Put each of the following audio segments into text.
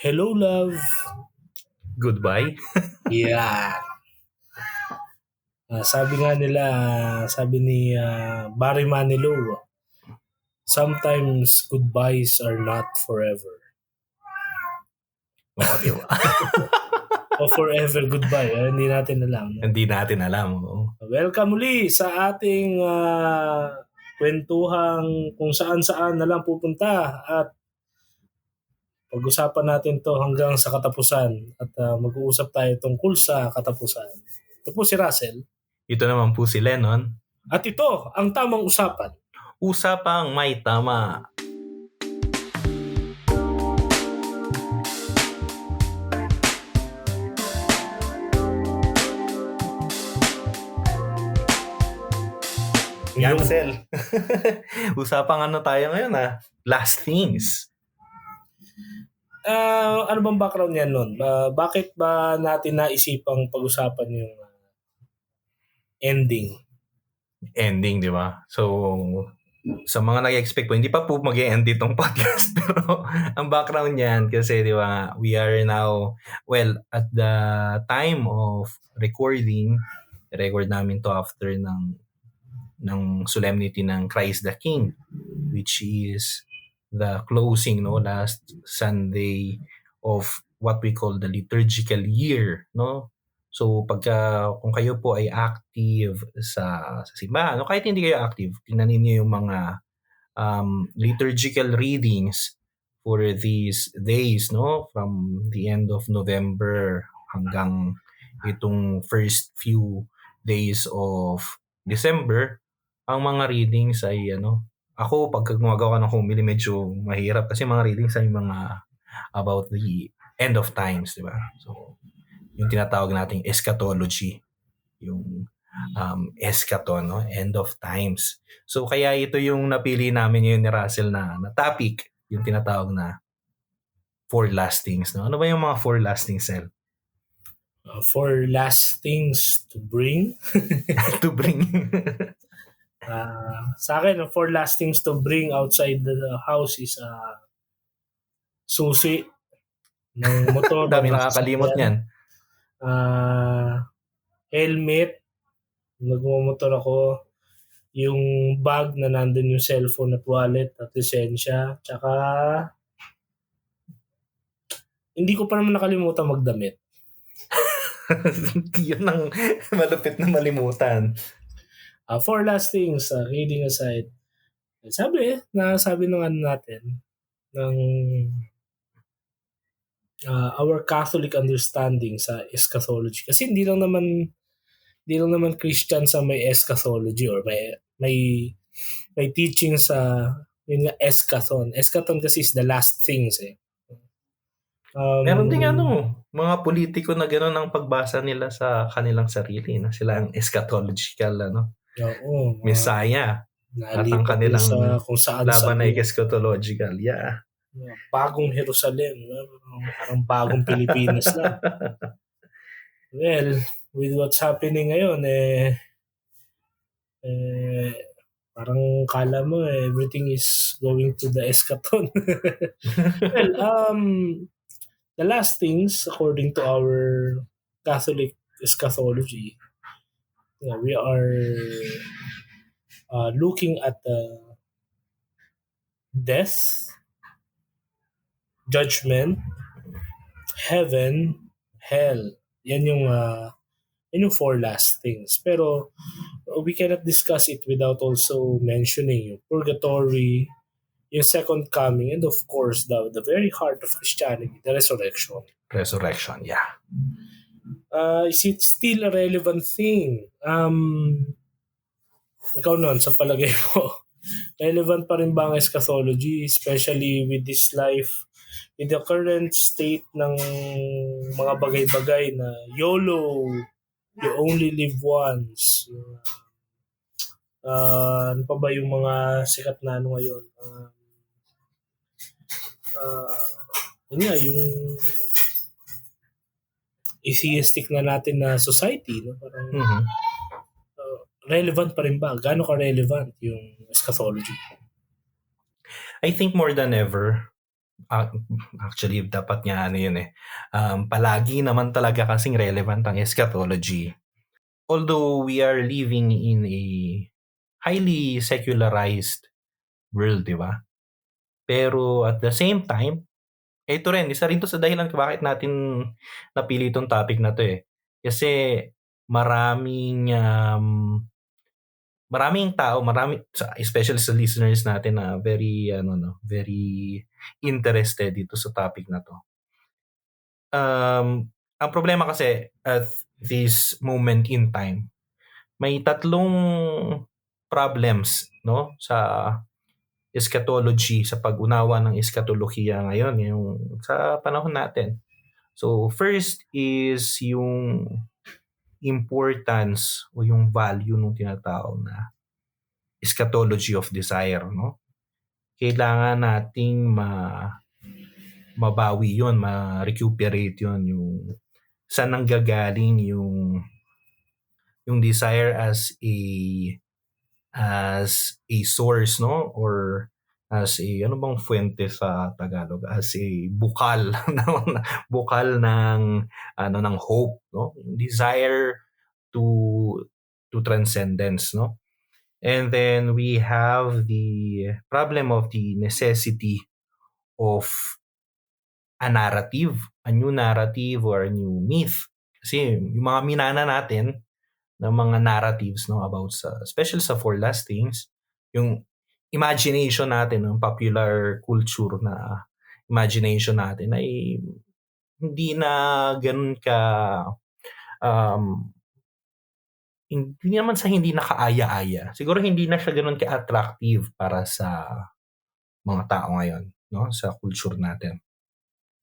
Hello, love. Goodbye. Yeah. Sabi nga nila, sabi ni Barry Manilow, sometimes goodbyes are not forever. Oo, di ba? O forever goodbye. Hindi natin alam. No? Hindi natin alam. Oo. Welcome muli sa ating kwentuhang kung saan-saan na lang pupunta at pag-usapan natin to hanggang sa katapusan at mag-uusap tayo tungkol sa katapusan. Ito po si Russell. Ito naman po si Lennon. At ito ang tamang usapan. Usapang may tama. Yan, Sel. Usapang ano tayo ngayon Last things. Ano bang background yan nun? Bakit ba natin naisipang pag-usapan yung ending? Ending, di ba? So, sa mga nag-expect po, hindi pa po mag-end itong podcast. Pero, ang background niyan, kasi, di ba, we are now, well, at the time of recording, record namin to after ng solemnity ng Christ the King, which is the closing, last Sunday of what we call the liturgical year, no? So kung kayo po ay active sa simbahan, kahit hindi kayo active, tingnan niyo yung mga liturgical readings for these days, no? From the end of November hanggang itong first few days of December, ang mga readings ay ako pag gumagawa ng homily medyo mahirap kasi mga readings ay mga about the end of times, di ba? So, yung tinatawag nating eschatology, yung eschaton, end of times. So, kaya ito yung napili namin ngayon ni Russell na topic, yung tinatawag na four last things, no? Ano ba yung mga four last things, Sel? Four last things to bring. To bring. Sa akin, four last things to bring outside the house is susi ng motor. Dami nakakalimot niyan. Helmet. Nagmumotor ako. Yung bag na nandun yung cellphone at wallet at lisensya. Tsaka hindi ko pa naman nakalimutan magdamit. Yun ang malupit na malimutan. Four last things, reading aside. Sabi ng ano natin, ng our Catholic understanding sa eschatology. Kasi hindi lang naman Christian sa may eschatology or may teaching sa yun nga eschaton. Eschaton kasi is the last things eh. Meron din mga politiko na gano'n ang pagbasa nila sa kanilang sarili na sila ang eschatological Oo, Messiah at ang kanilang sa kung saan laban na eschatological. Yeah. Bagong Jerusalem, parang bagong Pilipinas na. Well, with what's happening ngayon parang kala mo everything is going to the eschaton. Well, the last things according to our Catholic eschatology, we are looking at death, judgment, heaven, hell. Yan yung four last things. Pero we cannot discuss it without also mentioning yung purgatory, yung second coming, and of course, the very heart of Christianity, the resurrection. Resurrection, yeah. Is it still a relevant thing? Ikaw nun, sa palagay mo, relevant pa rin ba ang eschatology, especially with this life, with the current state ng mga bagay-bagay na YOLO, you only live once. Ano pa ba yung mga sikat na ngayon? Yung atheistic na natin na society, no? Parang relevant pa rin ba? Gaano ka relevant yung eschatology? I think more than ever, Actually, dapat nga ano yun palagi naman talaga kasing relevant ang eschatology. Although we are living in a highly secularized world, di ba? Pero at the same time, ito rin, isa rin to sa dahilan kung bakit natin napili itong topic na to Kasi maraming maraming tao, especially sa listeners natin na very interested dito sa topic na to. Ang problema kasi at this moment in time, may tatlong problems no sa eschatology, sa pag-unawa ng eschatolohiya ngayon, yung sa panahon natin. So first is yung importance o yung value ng tinatawag na eschatology of desire, no? Kailangan nating mabawi yun, ma-recuperate yun, yung saan nanggagaling yung desire as a source, no? Or as a, ano bang fuente sa Tagalog? As a bukal, bukal ng hope, no? Desire to transcendence, no? And then we have the problem of the necessity of a narrative, a new narrative or a new myth. Kasi yung mga minana natin ng mga narratives no about especially sa four last things, yung imagination natin ng popular culture na imagination natin ay hindi na ganun ka um, hindi naman sa hindi nakaaya-aya. Siguro hindi na siya ganun ka-attractive para sa mga tao ngayon, no? Sa culture natin.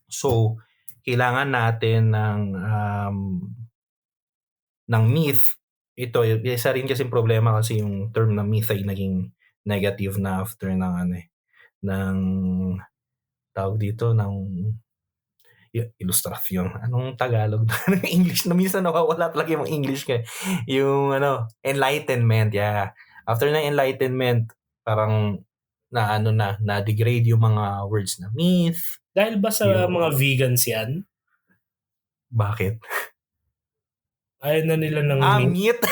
So, kailangan natin ng myth. Ito, isa rin kasi problema kasi yung term na myth ay naging negative na after ng tawag dito, ng ilustrasyon. Anong Tagalog? English na minsan nawawala talaga yung English ka. Yung enlightenment, yeah. After ng enlightenment, parang na-degrade yung mga words na myth. Dahil ba sa mga vegans yan? Bakit? Ayaw na nila ng meat?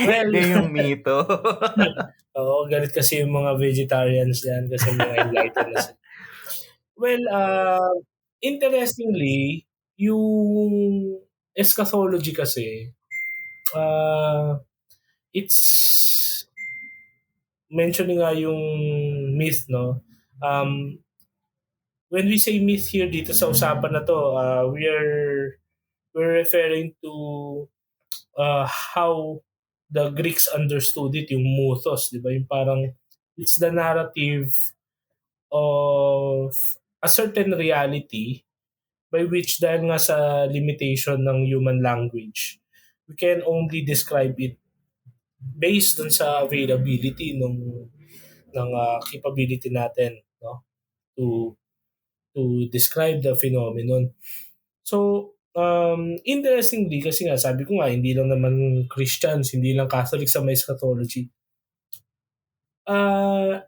Well, yung mito. Oo, galit kasi yung mga vegetarians yan kasi mga enlightened na sila. Well, interestingly, yung eschatology kasi, it's mentioning nga yung myth, no? When we say myth here dito sa usapan na to, we're referring to how the Greeks understood it, yung mythos, di ba? Yung parang it's the narrative of a certain reality by which dahil nga sa limitation ng human language, we can only describe it based dun sa availability ng capability natin, no, to describe the phenomenon. So interestingly kasi nga sabi ko nga hindi lang naman Christians, hindi lang Catholics sa may eschatology.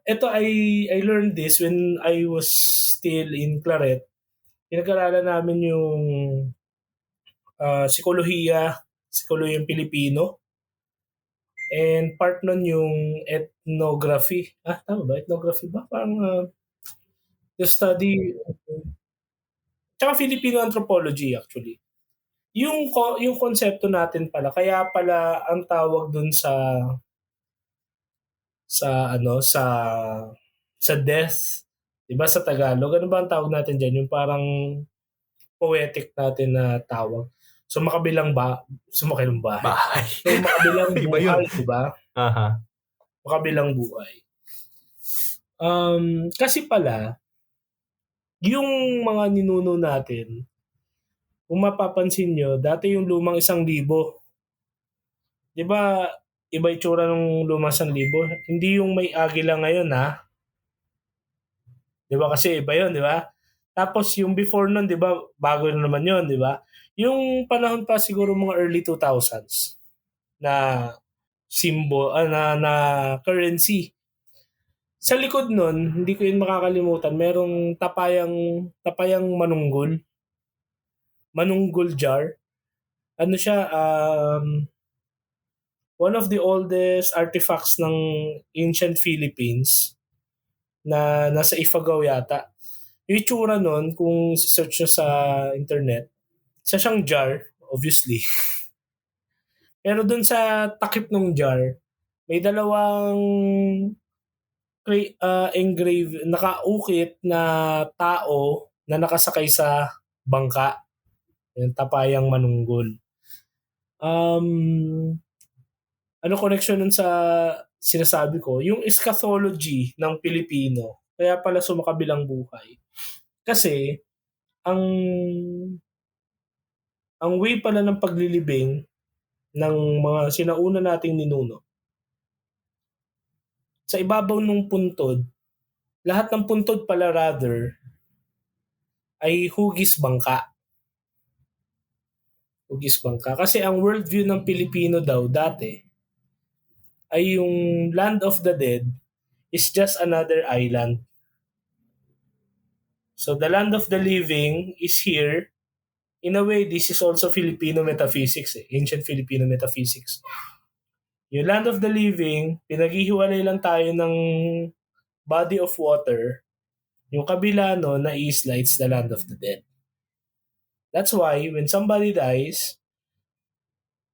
Ito I learned this when I was still in Claret. Pinag-aralan namin yung psikolohiyang Pilipino. And part nun yung ethnography. Tama ba? Ethnography ba? Parang the study. Tsaka Filipino anthropology actually. Yung konsepto natin pala, kaya pala ang tawag dun sa death, 'di ba sa Tagalog? Ano ba ang tawag natin diyan? Yung parang poetic natin na tawag. Sumakabilang bahay. So makabilang buhay, 'di ba? Aha. Makabilang buhay. Kasi pala yung mga ninuno natin, kung mapapansin nyo, dati yung lumang 1,000, di ba, iba itsura ng lumang 1,000? Hindi yung may agila ngayon, ha? Di ba kasi iba yun, di ba? Tapos yung before nun, di ba, bago na naman yun, di ba? Yung panahon pa siguro mga early 2000s na symbol, na currency. Sa likod nun, hindi ko yun makakalimutan, merong tapayang manunggol jar. Ano siya, one of the oldest artifacts ng ancient Philippines na nasa Ifugao yata. Yung itsura nun, kung search nyo sa internet, isa siyang jar, obviously. Pero dun sa takip ng jar, may dalawang nakaukit na tao na nakasakay sa bangka. Yung tapayang manunggol. Ano connection nun sa sinasabi ko? Yung eschatology ng Pilipino, kaya pala sumakabilang buhay. Kasi, ang way pala ng paglilibing ng mga sinauna nating ninuno, sa ibabaw ng puntod, lahat ng puntod pala rather, ay hugis bangka. Hugis bangka. Kasi ang worldview ng Pilipino daw dati ay yung land of the dead is just another island. So the land of the living is here. In a way, this is also Filipino metaphysics, ancient Filipino metaphysics. Yung land of the living, pinaghihiwalay lang tayo ng body of water. Yung kabila no, na isla, it's the land of the dead. That's why, when somebody dies,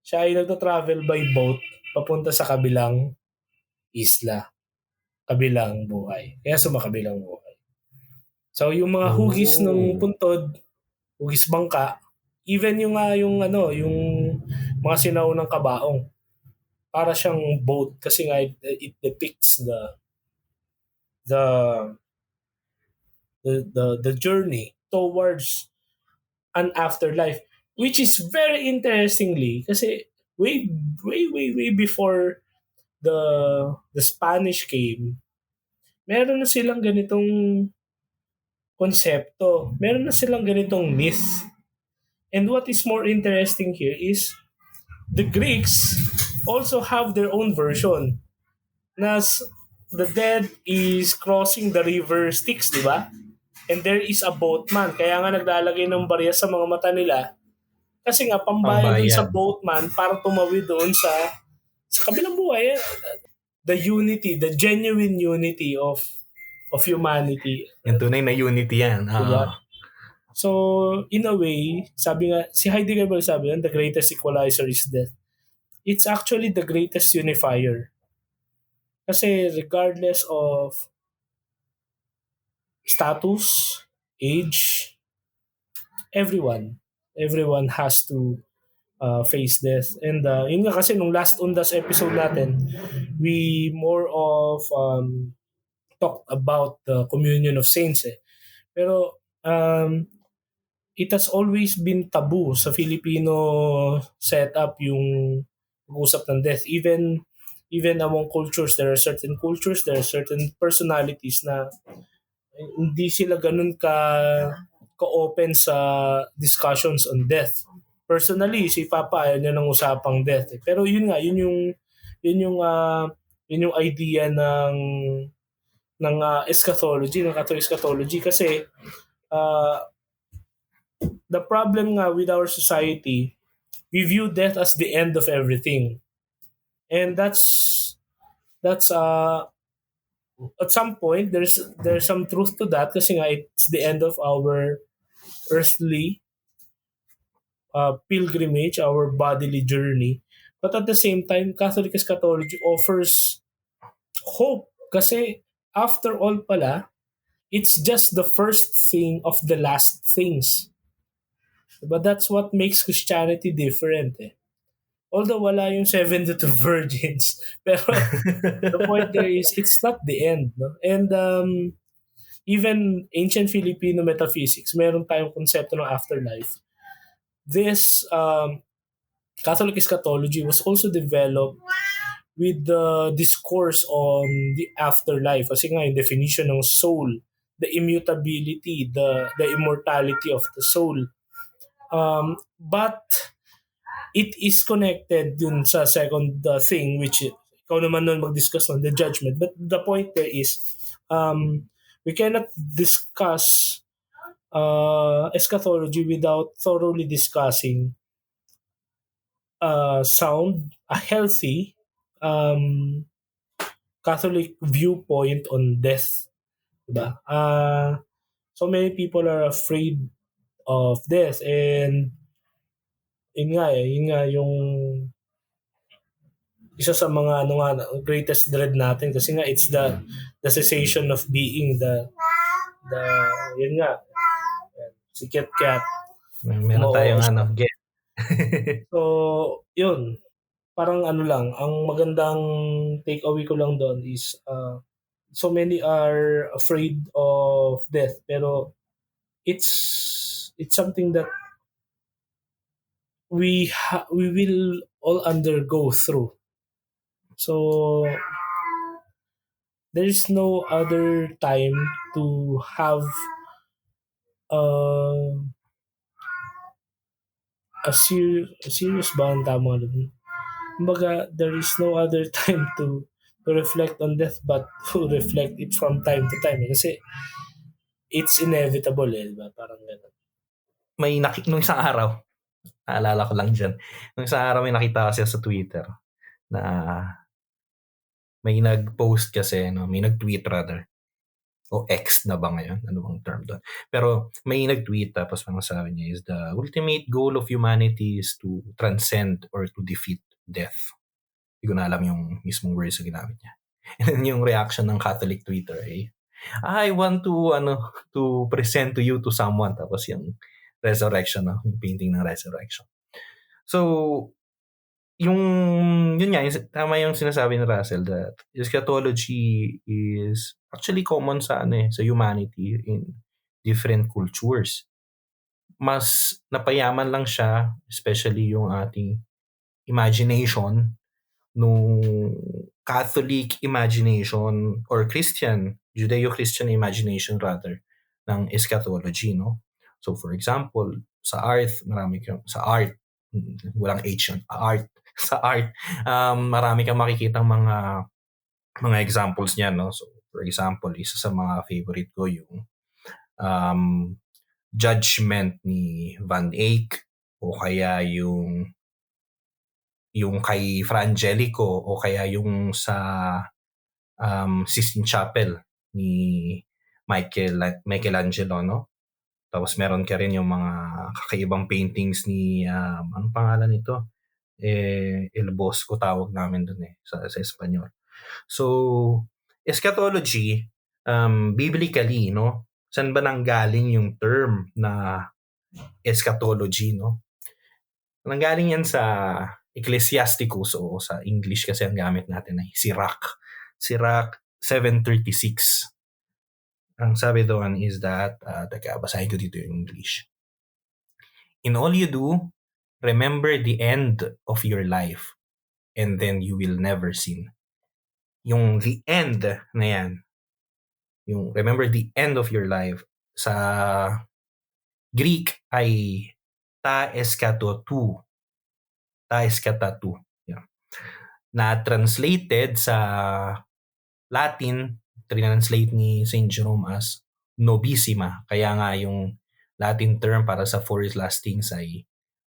siya ay nagta-travel by boat papunta sa kabilang isla, kabilang buhay. Kaya sumakabilang buhay. So, yung mga hugis ng puntod, hugis bangka, even yung mga sinaunang kabaong, para siyang boat kasi nga it depicts the journey towards an afterlife, which is very interestingly kasi way before the Spanish came, meron na silang ganitong konsepto, meron na silang ganitong myth. And what is more interesting here is the Greeks also have their own version. The dead is crossing the river Styx, di ba? And there is a boatman. Kaya nga naglalagay ng barya sa mga mata nila. Kasi nga, pambayad dun sa boatman para tumawid doon sa kabilang buhay. The unity, the genuine unity of humanity. Yung tunay na unity yan. Diba? So, in a way, sabi nga, si Heidegger sabi nga, the greatest equalizer is death. It's actually the greatest unifier. Kasi regardless of status, age, everyone has to face death. And yun nga kasi nung last Undas episode natin, we more of talked about the communion of saints. Pero it has always been taboo sa Filipino setup yung pag-usap ng death. Even among cultures, there are certain cultures, there are certain personalities na hindi sila ganun ka-open sa discussions on death. Personally, si Papa ayaw niya ng usapang death. Pero yun nga, yun yung idea ng eschatology, ng Catholic eschatology kasi the problem nga with our society, we view death as the end of everything. And that's at some point there's some truth to that kasi nga it's the end of our earthly pilgrimage, our bodily journey. But at the same time, Catholic eschatology offers hope kasi after all pala, it's just the first thing of the last things. But that's what makes Christianity different. Although wala yung 72 virgins. Pero the point there is, it's not the end. No? And even ancient Filipino metaphysics, meron tayong konsepto ng afterlife. This Catholic eschatology was also developed with the discourse on the afterlife. Kasi nga yung definition ng soul, the immutability, the immortality of the soul. But it is connected dun sa second thing, which ikaw naman nun mag-discuss on the judgment. But the point there is, We cannot discuss eschatology without thoroughly discussing a healthy um, Catholic viewpoint on death. Diba? So many people are afraid of death, and yun nga yung isa sa mga greatest dread natin, kasi nga it's the cessation of being, the yun nga, si Kit Kat. Meron tayong guest. So, yun. Parang lang, ang magandang take away ko lang doon is so many are afraid of death, pero it's something that we will all undergo through. So there is no other time to have uh, serious ba ang tama doon? Kumbaga, there is no other time to reflect on death but to reflect it from time to time. Kasi it's inevitable diba? Parang gano'n. Nung isang araw, naalala ko lang dyan, nung isang araw may nakita kasi sa Twitter na may nag-post kasi, may nag-tweet rather, o X na ba ngayon? Ano bang term doon? Pero may nag-tweet, tapos ang sabi niya is the ultimate goal of humanity is to transcend or to defeat death. Hindi ko na alam yung mismong words na ginamit niya. And yung reaction ng Catholic Twitter I want to present to you to someone, tapos yung resurrection, yung painting ng resurrection. So, yun tama yung sinasabi ni Russell that eschatology is actually common sa sa humanity in different cultures. Mas napayaman lang siya, especially yung ating imagination, nung Catholic imagination or Judeo-Christian imagination rather, ng eschatology, no? So for example, sa art, walang H yun, art, sa art, marami kang makikitang mga examples niyan, no? So for example, isa sa mga favorite ko yung Judgment ni Van Eyck, o kaya yung kay Fra Angelico, o kaya yung sa Sistine Chapel ni Michelangelo, no? Tapos meron ka rin yung mga kakaibang paintings ni anong pangalan nito? El Bosco tawag namin dun sa Espanyol. So, eschatology, biblically, no? Saan ba nanggaling yung term na eschatology, no? Nanggaling yan sa Ecclesiasticus, o sa English kasi ang gamit natin ay Sirach. Sirach 7:36. Ang sabi doon is that, basahin ko dito yung English. In all you do, remember the end of your life, and then you will never sin. Yung the end na yan, yung remember the end of your life, sa Greek ay ta eschatatu. Yeah. Na translated sa Latin, translate ni St. Jerome as nobissima. Kaya nga yung Latin term para sa four last things ay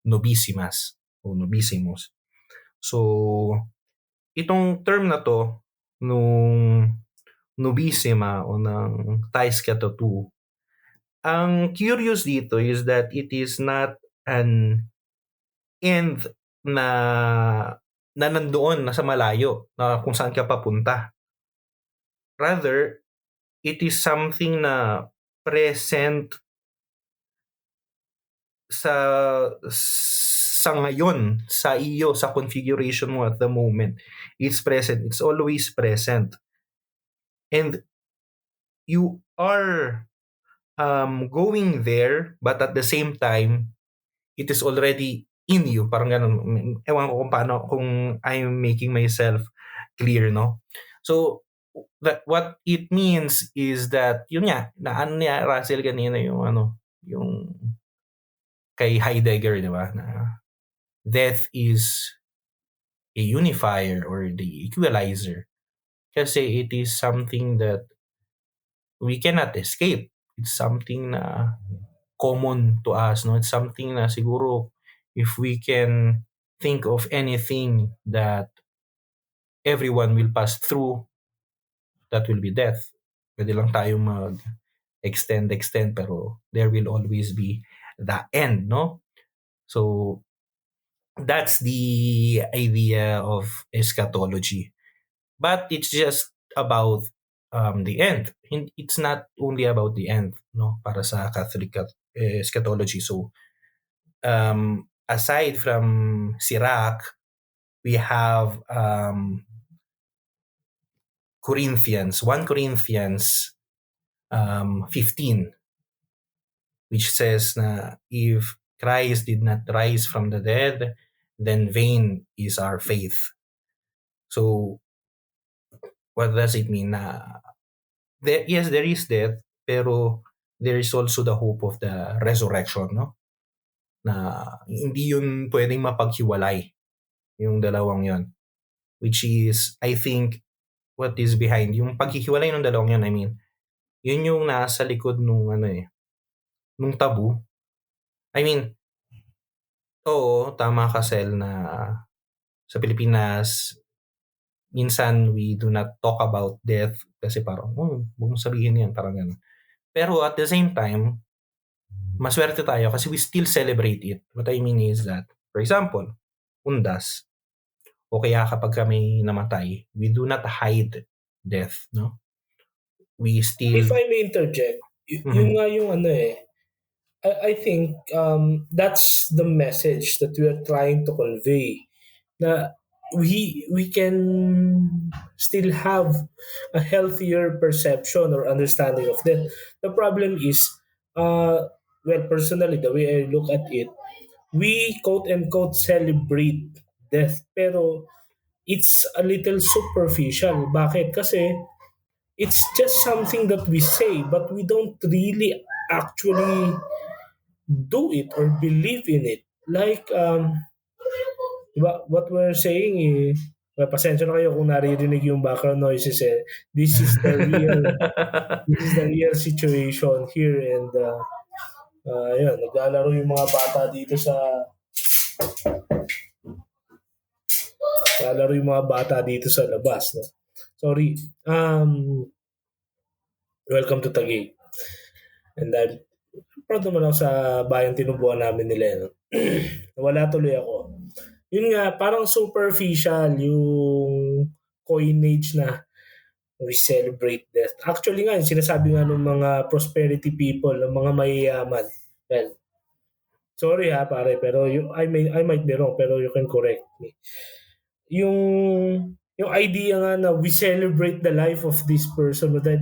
nobissimas o nobissimus. So, itong term na to, nung nobissima o ng taiskatatu, ang curious dito is that it is not an end na nandoon, nasa malayo, na kung saan ka papunta. Rather, it is something na present sa ngayon, sa iyo, sa configuration mo at the moment. It's present. It's always present. And you are going there, but at the same time, it is already in you. Parang ganun. Ewan ko kung I'm making myself clear, no? So, what it means is that, yun nga, na niya Russell kanina yung kay Heidegger, di ba? Na death is a unifier or the equalizer. Kasi it is something that we cannot escape. It's something na common to us, no? It's something na siguro if we can think of anything that everyone will pass through, that will be death. Pwede lang tayo extend, pero there will always be the end, no? So that's the idea of eschatology. But it's just about the end. It's not only about the end, no? Para sa Catholic eschatology. So aside from Sirach, we have Corinthians, 1 Corinthians 15, which says na if Christ did not rise from the dead, then vain is our faith. So, what does it mean? Na yes, there is death, pero there is also the hope of the resurrection, no? Na hindi yun pwedeng mapaghiwalay, yung dalawang yon. Which is, I think, what is behind. Yung paghihiwalay ng dalawang yun, I mean, yun yung nasa likod nung nung tabu. I mean, oo, tama ka, Sel, na sa Pilipinas, minsan we do not talk about death kasi parang, huwag mong sabihin yan, parang gano'n. Pero at the same time, maswerte tayo kasi we still celebrate it. What I mean is that, for example, undas, o kaya kapag kami namatay, we do not hide death, no? We still... If I may interject, yung nga yung I think that's the message that we are trying to convey, na we can still have a healthier perception or understanding of death. The problem is, well, personally, the way I look at it, we quote unquote celebrate death, pero it's a little superficial. Bakit? Kasi it's just something that we say, but we don't really actually do it or believe in it. Like, diba, what we're saying well, pasensya na kayo kung naririnig yung background noises eh. This is the real situation here, and yun, naglalaro yung mga bata dito sa labas, no? Sorry. Welcome to Taguig. And I'm proud naman ako sa bayang tinubuan namin nila, no? Wala tuloy ako. Yun nga, parang superficial yung coinage na we celebrate death. Actually nga, yung sinasabi nga ng mga prosperity people, ng mga mayayaman. Well, sorry ha pare, pero I might be wrong, pero you can correct me. Yung idea nga na we celebrate the life of this person, that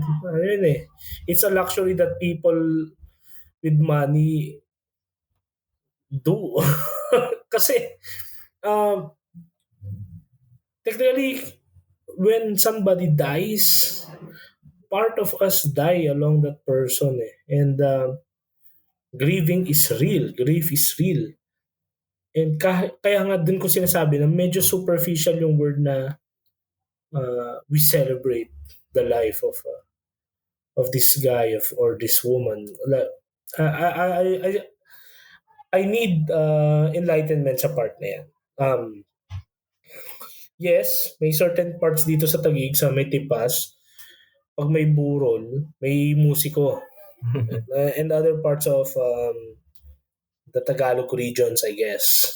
it's a luxury that people with money do. Kasi technically, when somebody dies, part of us die along that person, and grieving is real, grief is real. And kaya nga din ko sinasabi na medyo superficial yung word na we celebrate the life of this guy or this woman. I need enlightenment sa part na yan. Yes, may certain parts dito sa Taguig, sa may Tipas, pag may burol, may musiko. And other parts of the Tagalog regions, I guess.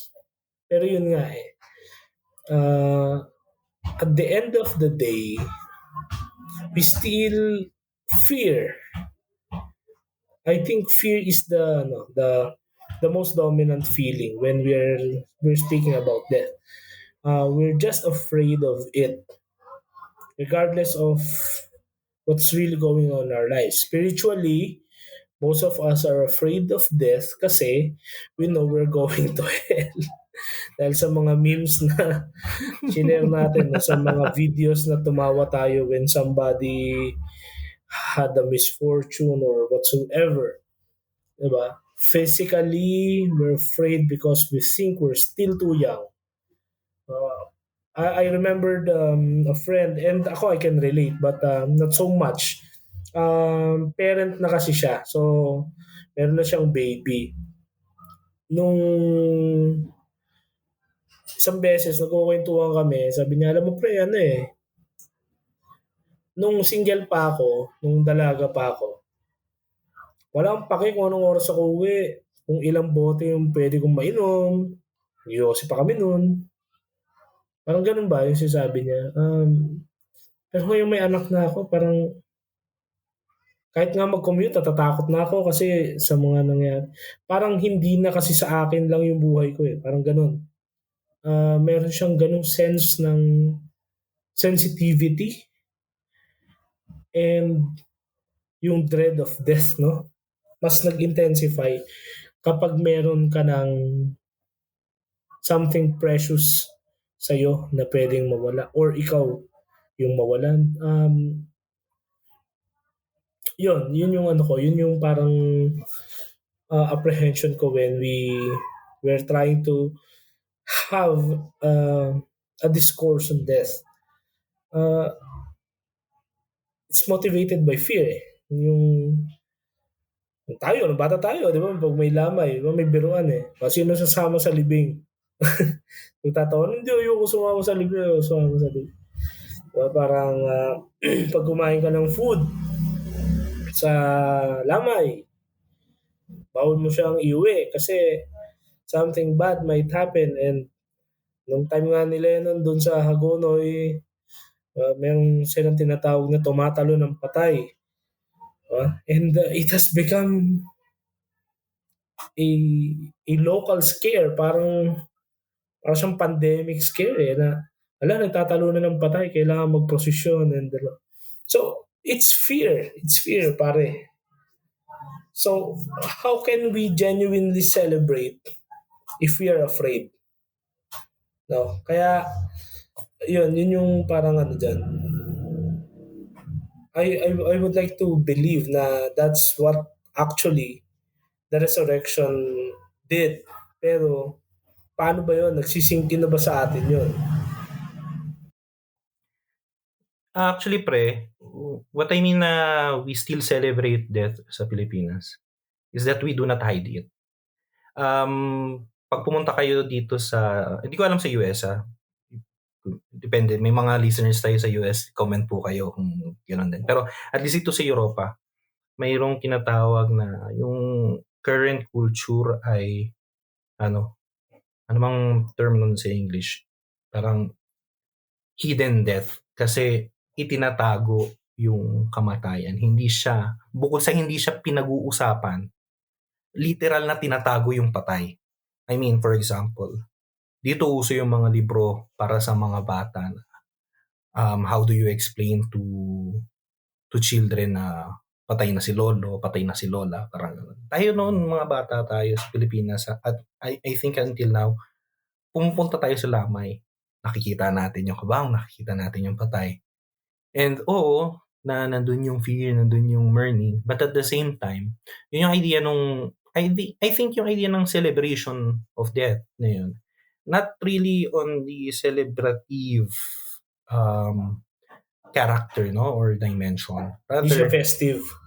Pero yun nga at the end of the day, we still fear. I think fear is the most dominant feeling when we're speaking about death. We're just afraid of it, regardless of what's really going on in our lives. Spiritually, most of us are afraid of death kasi we know we're going to hell. Dahil sa mga memes na share natin, sa mga videos na tumawa tayo when somebody had a misfortune or whatsoever. Diba? Physically, we're afraid because we think we're still too young. I remembered a friend, and ako I can relate, but not so much. parent na kasi siya. So, meron na siyang baby. Nung isang beses, nagkukwentuhan kami, sabi niya, alam mo pre, ano eh, nung single pa ako, nung dalaga pa ako, wala akong pake kung anong oras ako uwi, kung ilang bote yung pwede kong mainom, yosi pa kami nun. Parang ganun ba yung sinasabi niya? Pero ngayon may anak na ako, parang kahit nga mag-commute, natatakot na ako kasi sa mga nangyari. Parang hindi na kasi sa akin lang yung buhay ko eh. Parang ganun. Meron siyang ganung sense ng sensitivity and yung dread of death, no? Mas nag-intensify kapag meron ka ng something precious sa'yo na pwedeng mawala or ikaw yung mawalan. Yun yung ano ko, yun yung parang apprehension ko when we're trying to have a discourse on death. Uh, it's motivated by fear eh. Yung tayo, nung bata tayo, di ba? Pag may lamay, di ba? May biruan eh. O sino sasama sa libing? Nagtatawa, hindi, ayoko sumama sa libing, ayoko sumama sa libing. Diba? Parang pag kumain ka ng food sa lamay, bawal mo siyang iuwi kasi something bad might happen. And nung time nga ni Lennon dun sa Hagonoy, mayroong silang tinatawag na tumatalo ng patay. And it has become a local scare, parang siyang pandemic scare eh, na nagtatalo na ng patay, kailangan magprosesyon and so it's fear pare. So how can we genuinely celebrate if we are afraid? No, kaya yun yung parang ano dyan. I would like to believe na that's what actually the resurrection did. Pero paano ba yun? Nagsisingkin na ba sa atin yun? Actually, pre, what I mean na we still celebrate death sa Pilipinas is that we do not hide it. Pag pumunta kayo dito sa, hindi ko alam sa US depende, may mga listeners tayo sa US, comment po kayo kung gano'n din. Pero at least ito sa Europa, mayroong tinatawag na yung current culture ay ano bang term nun sa English? Parang hidden death kasi itinatago yung kamatayan. Bukod sa hindi siya pinag-uusapan, literal na tinatago yung patay. I mean, for example, dito uso yung mga libro para sa mga bata na how do you explain to children na patay na si lolo, patay na si lola, parang ganun. Tayo noon, mga bata tayo sa Pilipinas, at I think until now, pumupunta tayo sa lamay, nakikita natin yung kabang, nakikita natin yung patay. And oo, na nandun yung fear, nandun yung mourning, but at the same time, yun yung idea I think yung idea ng celebration of death na yun, not really on the celebrative character, no, or dimension. Rather,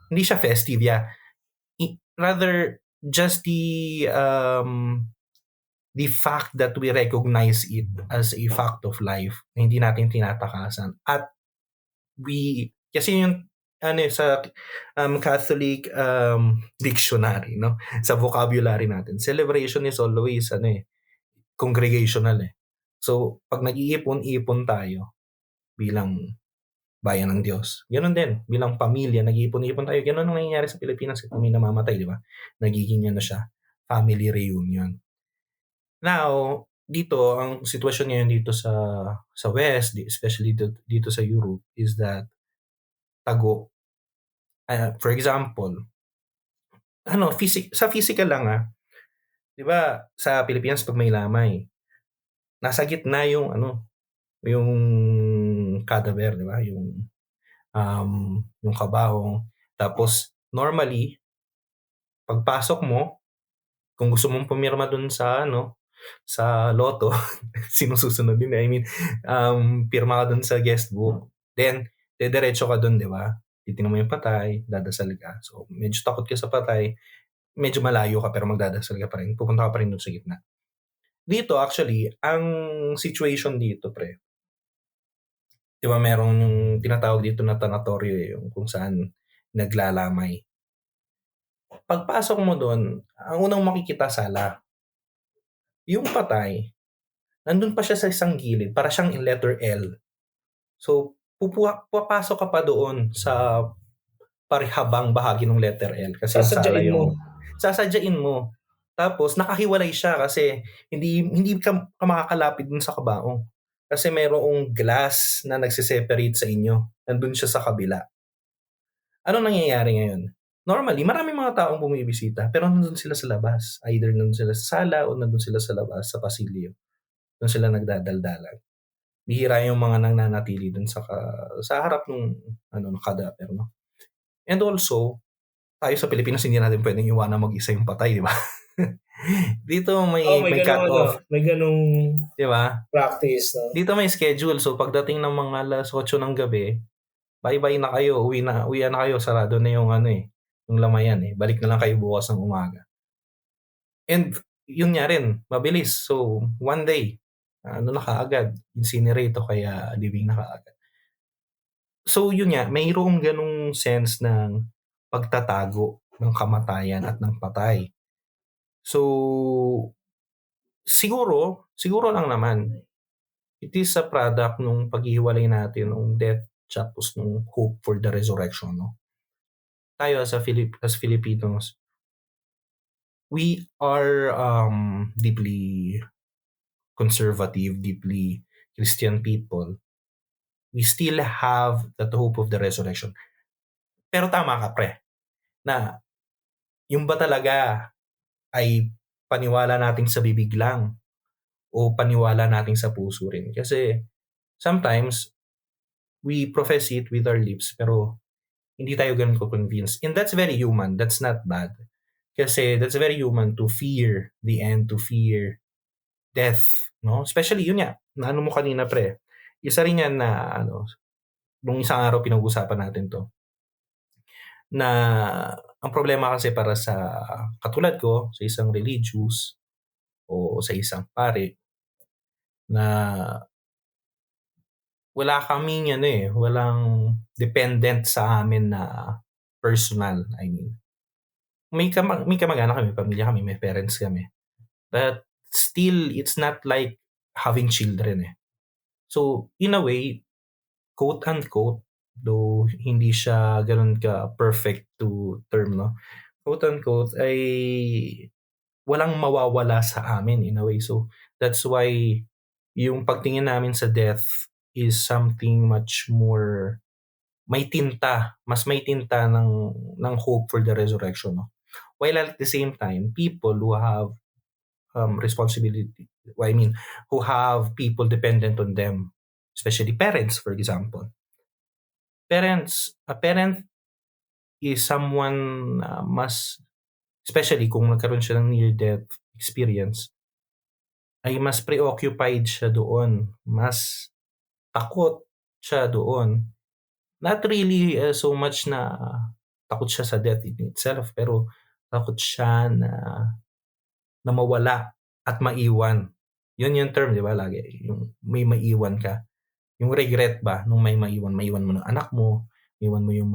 Hindi siya festive, yeah. Rather, just the fact that we recognize it as a fact of life na hindi natin tinatakasan. At kasi yung sa Catholic dictionary, no, sa vocabulary natin, celebration is always congregational eh. So pag nag-iipon-ipon tayo bilang bayan ng Diyos, ganoon din bilang pamilya, nag-iipon-ipon tayo. Ganoon ang nangyayari sa Pilipinas kung may namamatay, di ba? Nagiging siya, family reunion. Now, dito ang sitwasyon ngayon dito sa West, especially dito sa Europe, is that tago. For example, sa physical lang 'di ba, sa Pilipinas pag may lamay, nasa gitna yung yung cadaver, 'di ba? Yung kabaong. Tapos normally pagpasok mo, kung gusto mong pumirma dun sa sa loto, sinusunod din. I mean, pirma ka dun sa guest book. Then, dediretso ka dun, 'di ba? titingnan mo yung patay, dadasal ka. So, medyo takot ka sa patay, medyo malayo ka pero magdadasal ka pa rin. Pupunta ka pa rin doon sa gitna. Dito, actually, ang situation dito, pre, di ba merong yung tinatawag dito na tanatoryo yung kung saan naglalamay. Pagpasok mo doon, ang unang makikita sala, yung patay, nandun pa siya sa isang gilid, para siyang letter L. So, papasok ka pa doon sa parihabang bahagi ng letter L kasi yung sala Sasadyain mo. yung sasadyain mo. Tapos nakahiwalay siya kasi hindi ka makakalapit dun sa kabaong. Kasi mayroong glass na nagse-separate sa inyo. Nandun siya sa kabila. Ano nangyayari ngayon? Normally, maraming mga taong bumibisita pero nandun sila sa labas. Either nandun sila sa sala o nandun sila sa labas, sa pasilyo. Doon sila nagdadaldalan. Bihira yung mga nananatili dun sa harap ng kadaper, no? And also, tayo sa Pilipinas hindi natin pwedeng iwanan mag-isa yung patay, di ba? Dito may cut off, may ganung di ba? practice, no? Dito may schedule. So pagdating ng mga alas 8 ng gabi, bye-bye na kayo, uwi na kayo, sarado na yung yung lamayan Balik na lang kayo bukas ng umaga. And yun nga rin, mabilis. So one day, na kaagad, incinerate o kaya living na kaagad. So yun nga, mayroong ganung sense ng pagtatago ng kamatayan at ng patay. So siguro lang naman, it is a product nung paghihiwalay natin ng death tapos nung hope for the resurrection, no? Tayo as Filipinos, we are deeply conservative, deeply Christian people. We still have that hope of the resurrection. Pero tama ka, pre, na yung ba talaga ay paniwala natin sa bibig lang o paniwala natin sa puso rin? Kasi sometimes we profess it with our lips pero hindi tayo ganun ko-convince. And that's very human. That's not bad. Kasi that's very human to fear the end, to fear death, no? Especially yun nga, naano mo kanina, pre. Isa rin yan na nung isang araw pinag-usapan natin to, na ang problema kasi para sa katulad ko, sa isang religious o sa isang pare, na wala kaming walang dependent sa amin na personal, I mean. May kamag-anak kami, pamilya kami, may parents kami. But still, it's not like having children So, in a way, quote-unquote, though hindi siya ganun ka-perfect to term, no? Quote-unquote, ay walang mawawala sa amin in a way. So, that's why yung pagtingin namin sa death is something much more mas may tinta ng hope for the resurrection, no? While at the same time, people who have responsibility, who have people dependent on them, especially parents, for example. A parent is someone especially kung nagkaroon siya ng near-death experience, ay mas preoccupied siya doon, mas takot siya doon. Not really so much na takot siya sa death in itself, pero takot siya na mawala at maiwan. Yun yung term, di ba? Lagi. Yung may maiwan ka. Yung regret ba nung may maiwan? Maiwan mo ng anak mo, maiwan mo yung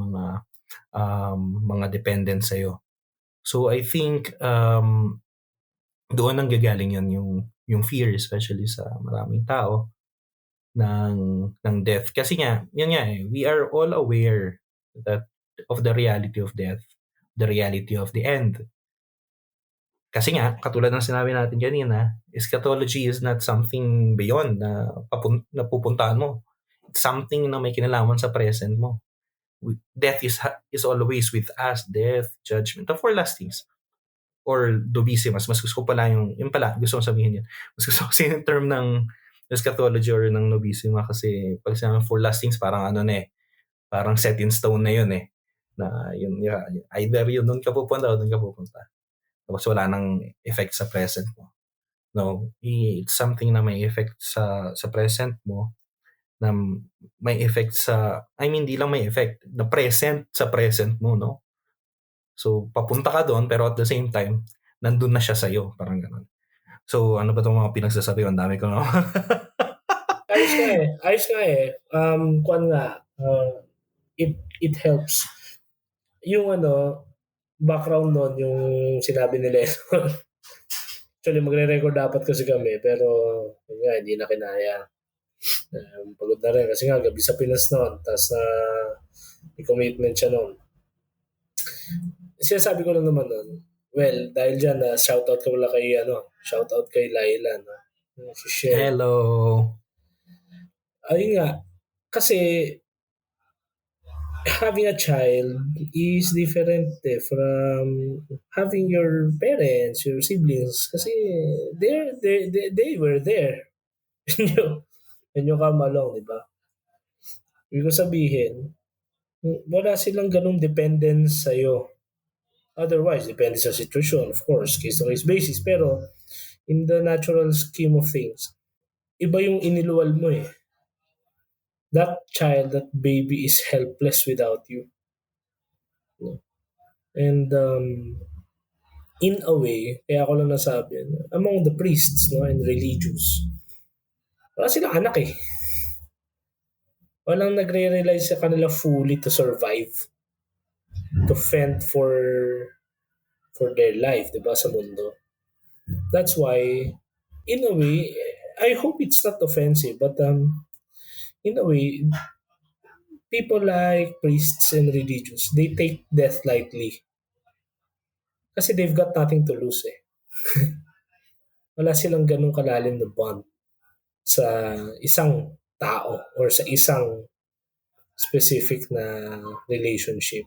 mga dependent sa'yo. So I think doon ang gagaling yan yung fear, especially sa maraming tao ng death. Kasi nga, yan nga we are all aware of the reality of death, the reality of the end. Kasi nga, katulad ng sinabi natin kanina, eschatology is not something beyond na pupuntahan mo. It's something na may kinalaman sa present mo. Death is always with us. Death, judgment, the four last things. Or dubissimas. Mas gusto ko pala yung pala, gusto ko sabihin yun. Mas gusto ko yung term ng eschatology or ng nobissima kasi pag sinabi four last things, parang parang set in stone na yun na yun, either yun, doon ka pupunta o doon ka pupunta. Tapos wala nang effect sa present mo. No, it's something na may effect sa present mo na may effect sa, di lang may effect, na present sa present mo, no? So, papunta ka doon, pero at the same time, nandun na siya sa'yo. Parang gano'n. So, ano ba itong mga pinagsasabi? Ang dami ko, no? Ayos nga eh. Ayos nga eh. Kwan nga, it helps. Yung background nun, yung sinabi ni Lennon. Actually, magre-record dapat kasi kami, pero yun nga, hindi na kinaya. Pagod na rin kasi nga, gabi sa Pinas noon. Tapos may commitment siya noon. Sinasabi ko lang naman nun, well, dahil dyan, shoutout ko pala kay, shoutout kay Laila, no? Si Shell. Hello. Ayun nga, kasi having a child is different from having your parents, your siblings, kasi they were there. When you come along, di ba? Ibig ko sabihin, wala silang ganung dependence sa'yo. Otherwise, depende sa situation, of course, case-to-case basis. Pero, in the natural scheme of things, iba yung iniluwal mo eh. That child, that baby is helpless without you. And in a way, kaya ako lang nasabi, among the priests and religious, wala silang anak eh. Walang nagre-rely sa kanila fully to survive, to fend for their life, diba, sa mundo. That's why, in a way, I hope it's not offensive, but in a way, people like priests and religious, they take death lightly. Kasi they've got nothing to lose eh. Wala silang ganung kalalim na bond sa isang tao or sa isang specific na relationship.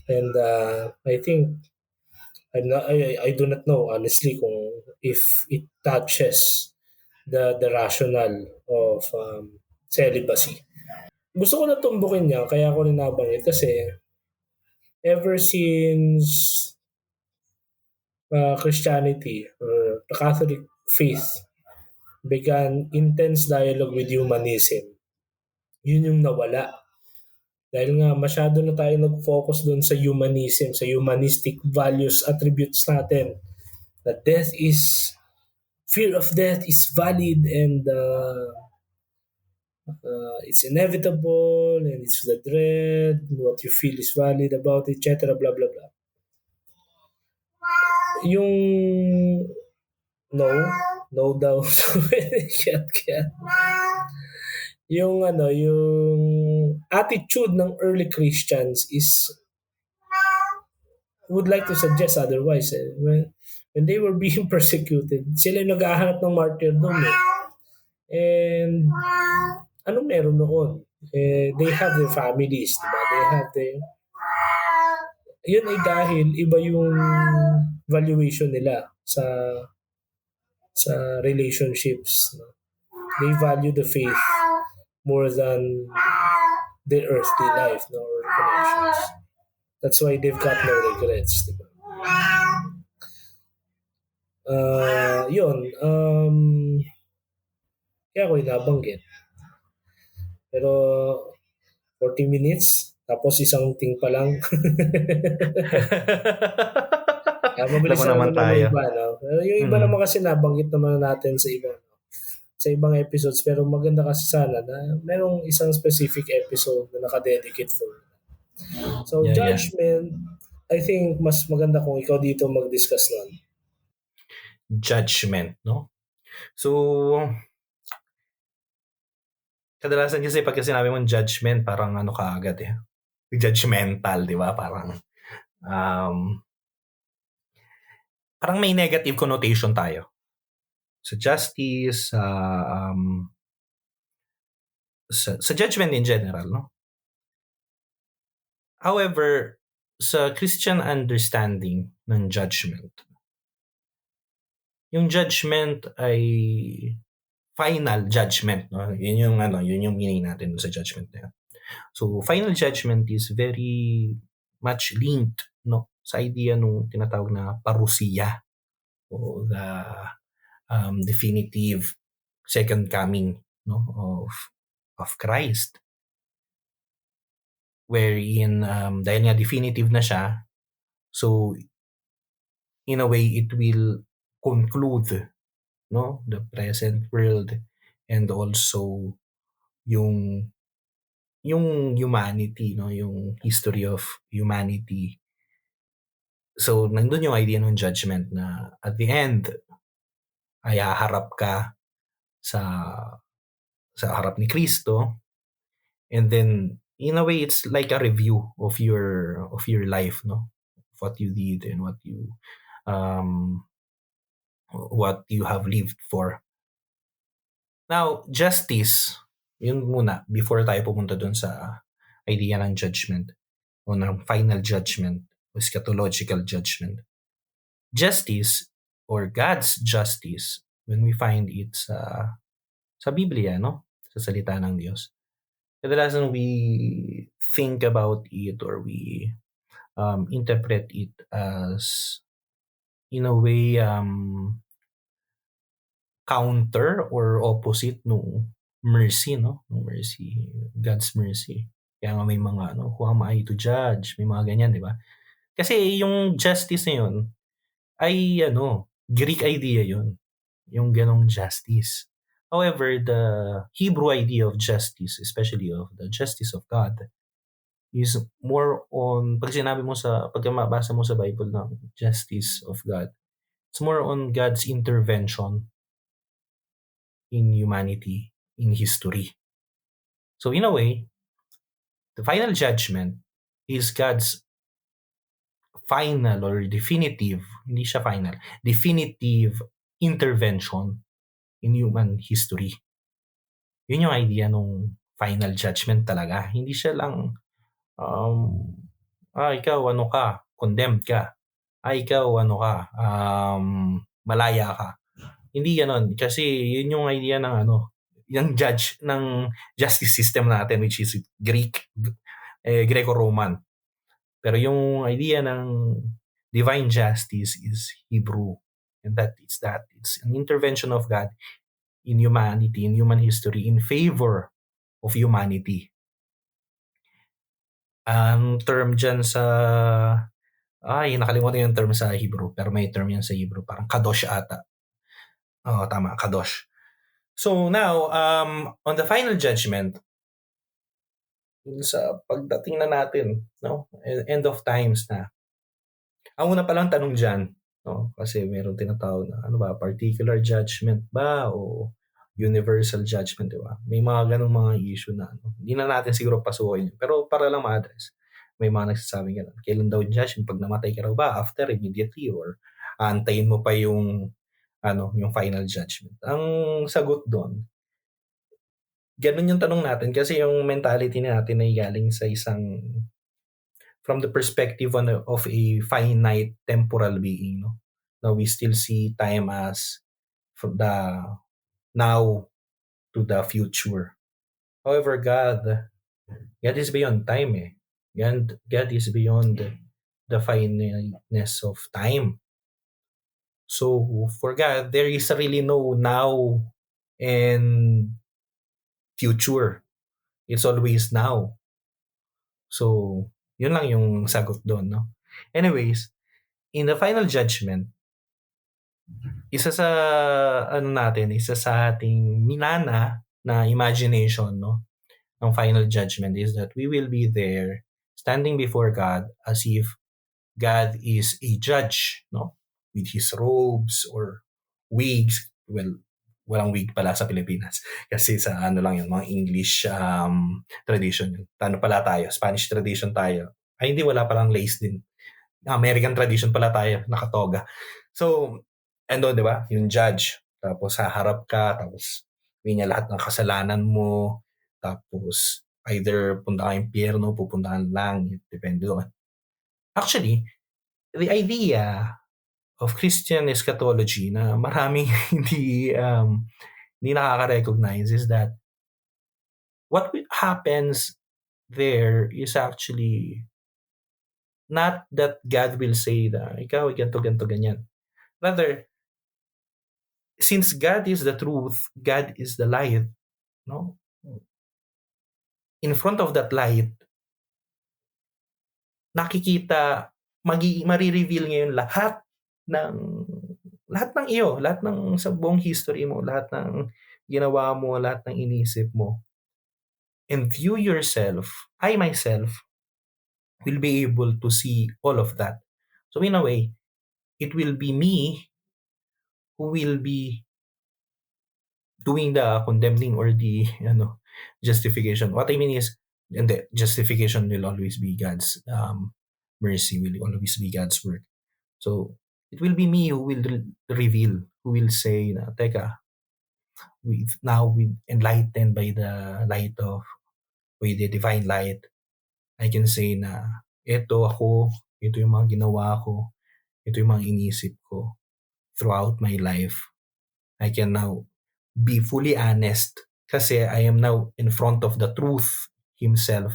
And I think I do not know honestly kung if it touches the rationale of celibacy. Gusto ko na tumbukin niya, kaya ako rin nabanggit kasi ever since Christianity or the Catholic faith began intense dialogue with humanism, yun yung nawala. Dahil nga masyado na tayo nag-focus doon sa humanism, sa humanistic values, attributes natin. That fear of death is valid and it's inevitable and it's the dread, what you feel is valid about it, etc. Blah, blah, blah. Yung no daw. Yung attitude ng early Christians is would like to suggest otherwise. When they were being persecuted, sila yung nag-ahanap ng martyrdom eh. And anong meron noon? They have their families, diba? They have their... Yun ay dahil iba yung valuation nila sa relationships. No? They value the faith more than their earthly life, no, or connections. That's why they've got no regrets, diba? Yun. Kaya ako inabanggit. Pero 40 minutes, tapos isang ting pa lang. Mabilis naman tayo. Iba, no? Yung iba naman kasi nabanggit naman natin sa ibang episodes, pero maganda kasi sana na merong isang specific episode na nakadedicate for. So, judgment, I think mas maganda kung ikaw dito mag-discuss nun. Judgment, no? So, kadalasan kasi pagka sinabi mong judgment, parang ano ka agad eh. Judgmental, di ba? Parang may negative connotation tayo. Sa justice, sa judgment in general, no? However, sa Christian understanding ng judgment, yung judgment ay final judgment, no? Yun yung meaning natin sa judgment na yan. So, final judgment is very much linked, no, sa idea nung tinatawag na parusia o the definitive second coming, no, of of Christ. Wherein, dahil nga definitive na siya, so in a way, it will conclude, no, the present world and also yung humanity, no, yung history of humanity. So, nandun yung idea ng judgment na at the end, ay haharap ka sa harap ni Kristo, and then in a way it's like a review of your life, no, of what you did and um what you have lived for. Now, justice, yun muna before tayo pumunta dun sa idea ng judgment o ng final judgment o eschatological judgment. Justice or God's justice, when we find it sa Biblia, no? Sa salita ng Diyos. Kadalasan we think about it or we interpret it as in a way counter or opposite nung mercy, no? Nung mercy, God's mercy. Kaya nga may mga who am I to judge? May mga ganyan, di ba? Kasi yung justice na yun ay Greek idea yun. Yung ganong justice. However, the Hebrew idea of justice, especially of the justice of God, is more on, pag mabasa mo sa Bible ng justice of God, it's more on God's intervention in humanity, in history. So in a way, the final judgment is God's final or definitive, hindi siya final, definitive intervention in human history. Yun yung idea nung final judgment talaga. Hindi siya lang, ikaw condemned ka. Ikaw malaya ka. Hindi ganon. Kasi yun yung idea ng yung judge ng justice system natin, which is Greco-Roman. Pero yung idea ng divine justice is Hebrew. And it's an intervention of God in humanity, in human history, in favor of humanity. Ang term dyan sa nakalimutan yung term sa Hebrew, pero may term yan sa Hebrew, parang kadosh ata. Tama, kadosh. So now, on the final judgment, sa pagdating na natin, no, end of times na, ang una palang tanong dyan, no, kasi meron tinatawag na, particular judgment ba o universal judgment, di ba? May mga ganung mga issue na, hindi na natin siguro pasukin yun. Pero para lang ma-address, may mga nagsasabing gano'n. Kailan daw judgment? Pag namatay ka raw ba? After, immediately? Or aantayin mo pa yung final judgment? Ang sagot doon, ganun yung tanong natin kasi yung mentality natin ay galing sa from the perspective of a finite temporal being, no? Now we still see time as from the now to the future. However, God is beyond time. God is beyond the finiteness of time. So for God, there is really no now and future. It's always now. So, yun lang yung sagot doon, no? Anyways, in the final judgment, isa sa ating minana na imagination, no, ng final judgment is that we will be there standing before God as if God is a judge, no, with his robes or wigs. Well, walang wig pala sa Pilipinas kasi sa lang yun, mga English tradition yun. Pala tayo, Spanish tradition tayo. Ay hindi, wala palang lace din. American tradition pala tayo, nakatoga. So, ando, di ba? Yung judge. Tapos haharap ka, tapos niya lahat ng kasalanan mo, tapos either punta ka impyerno, pupunta ka langit, depende doon. Actually, the idea of Christian eschatology na maraming hindi nakaka-recognize is that what happens there is actually not that God will say that ikaw ganito, ganyan. Rather, since God is the truth, God is the light, no? in front of that light, nakikita, marireveal ngayon ng lahat ng iyo, lahat ng sa buong history mo, lahat ng ginawa mo, lahat ng inisip mo. And you yourself, I myself, will be able to see all of that. So in a way, it will be me who will be doing the condemning or the justification. What I mean is, and the justification will always be God's mercy, will always be God's work. So it will be me who will reveal, who will say, na, teka, we enlightened by the light of, by the divine light, I can say na, ito ako, ito yung mga ginawa ko, ito yung mga inisip ko throughout my life. I can now be fully honest kasi I am now in front of the truth himself.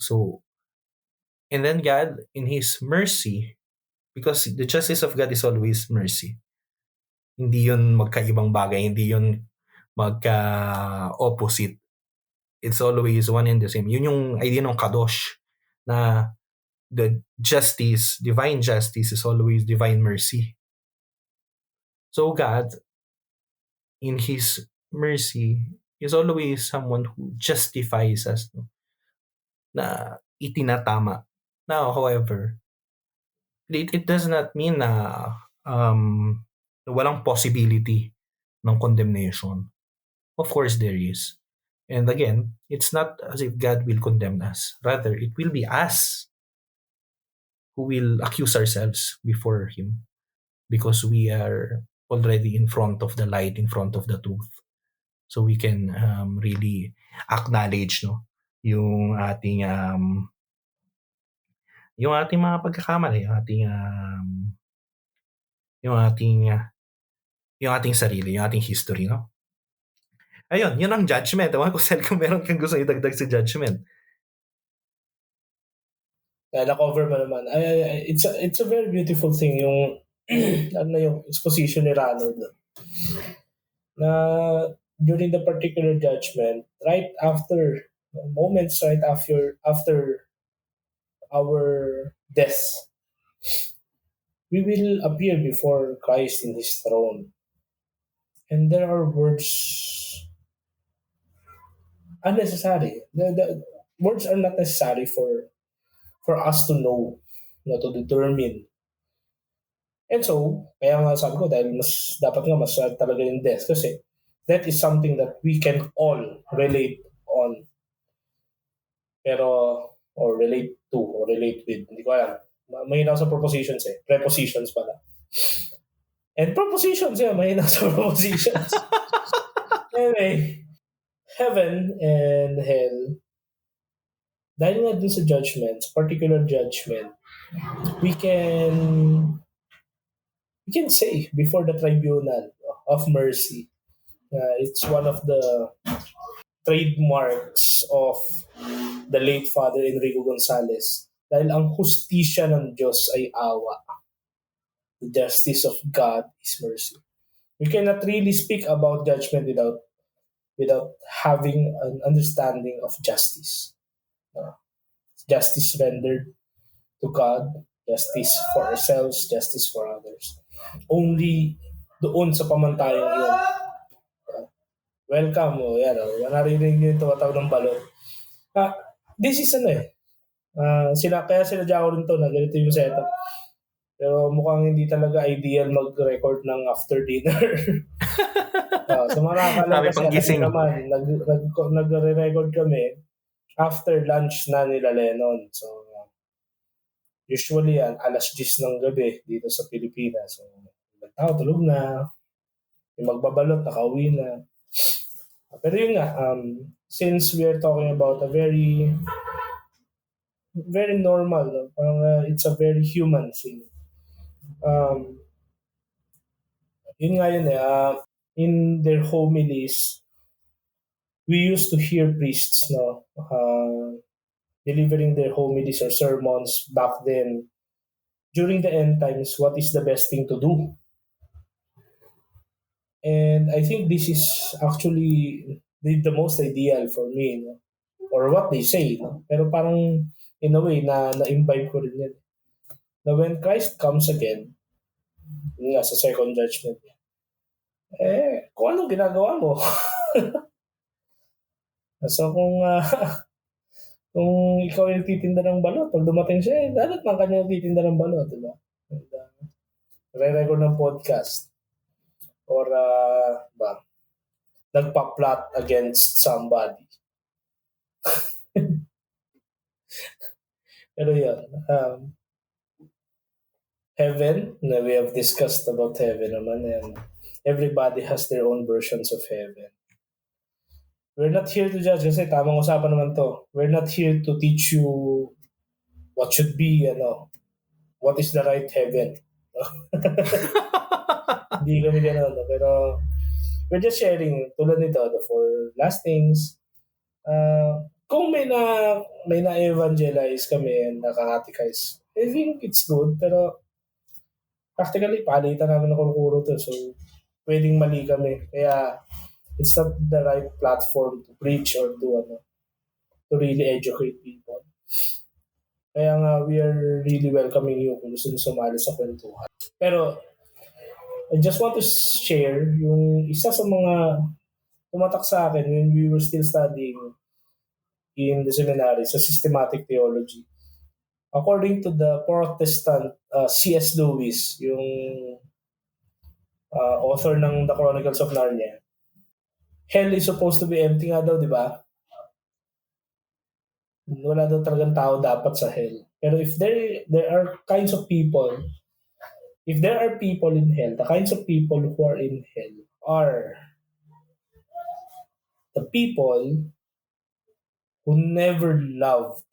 So, and then God, in His mercy, because the justice of God is always mercy. Hindi yun magkaibang bagay, hindi yun magka-opposite. It's always one and the same. Yun yung idea ng kadosh, na the justice, divine justice is always divine mercy. So God, in His mercy, is always someone who justifies us, no? Na itinatama. Now, however, it does not mean na walang possibility ng condemnation. Of course, there is. And again, it's not as if God will condemn us. Rather, it will be us who will accuse ourselves before Him because we are already in front of the light, in front of the truth. So we can really acknowledge, no, yung ating mga pagkakamali, yung ating sarili, yung ating history, no? Ayun, yun ang judgment. Ewan ko, Sel, kung meron kang gusto idagdag sa judgment. Na-cover mo naman. It's a very beautiful thing yung yung exposition ni Ronald na during the particular judgment, right after moments right after our death, we will appear before Christ in His throne. And there are words unnecessary. The words are not necessary for us to know, to determine. And so, kaya nga sabi ko, dahil dapat nga mas talaga yung death kasi that is something that we can all relate on. Pero, or relate to, or relate with. Hindi ko alam. Mahina sa propositions eh. Prepositions pala. And propositions, mahina sa propositions. Anyway, heaven and hell, dahil nga dun sa judgment, particular judgment, we can say before the tribunal of mercy, it's one of the trademarks of the late Father Enrico Gonzalez. Dahil ang hustisya ng Diyos ay awa. The justice of God is mercy. We cannot really speak about judgment without having an understanding of justice. Justice rendered to God, justice for ourselves, justice for others. Only doon sa pamantayang yun. Welcome. Narinig nyo yung tumatawag ng balot. This is kaya sinadya ko rin to na ganito yung setup. Pero mukhang hindi talaga ideal mag-record ng after dinner. So mga nakakalagas kasi naman, nag-record kami after lunch na nila Lennon. So usually yan, 10:00 ng gabi dito sa Pilipinas. So ibang tao tulog na, yung magbabalot nakauwi na. Pero yun nga, since we are talking about a very very normal, no? Parang it's a very human thing. Yun nga yun in their homilies, we used to hear priests delivering their homilies or sermons back then. During the end times, what is the best thing to do? And I think this is actually the most ideal for me. No? or what they say, no? Pero parang in a way na-imbibe ko rin yan. Na when Christ comes again, yun nga, sa second judgment, kung ano ginagawa mo. So kung ikaw yung titinda ng balot, pag dumating siya, dapat man kanya titinda ng balot, di ba? And, re-record ng podcast or nagpa-plot against somebody. Pero yun, heaven, na we have discussed about heaven naman, and everybody has their own versions of heaven. We're not here to judge kasi tamang usapan naman to. We're not here to teach you what should be, what is the right heaven. Hindi kami ganun, no? Pero we're just sharing, tulad nito, the four last things. Kung may na-evangelize kami and nakakatechize, I think it's good, pero practically, palitan namin ng kurukuro to. So, pwedeng mali kami. Kaya, it's not the right platform to preach or to really educate people. Kaya nga, we are really welcoming you kung gusto nyo sumali sa kwentuhan. Pero, I just want to share yung isa sa mga tumatak sa akin when we were still studying in the seminary sa systematic theology. According to the Protestant C.S. Lewis, yung author ng The Chronicles of Narnia, hell is supposed to be empty nga daw, di ba? Wala daw talagang tao dapat sa hell. Pero if there are kinds of people, if there are people in hell, the kinds of people who are in hell are the people who never loved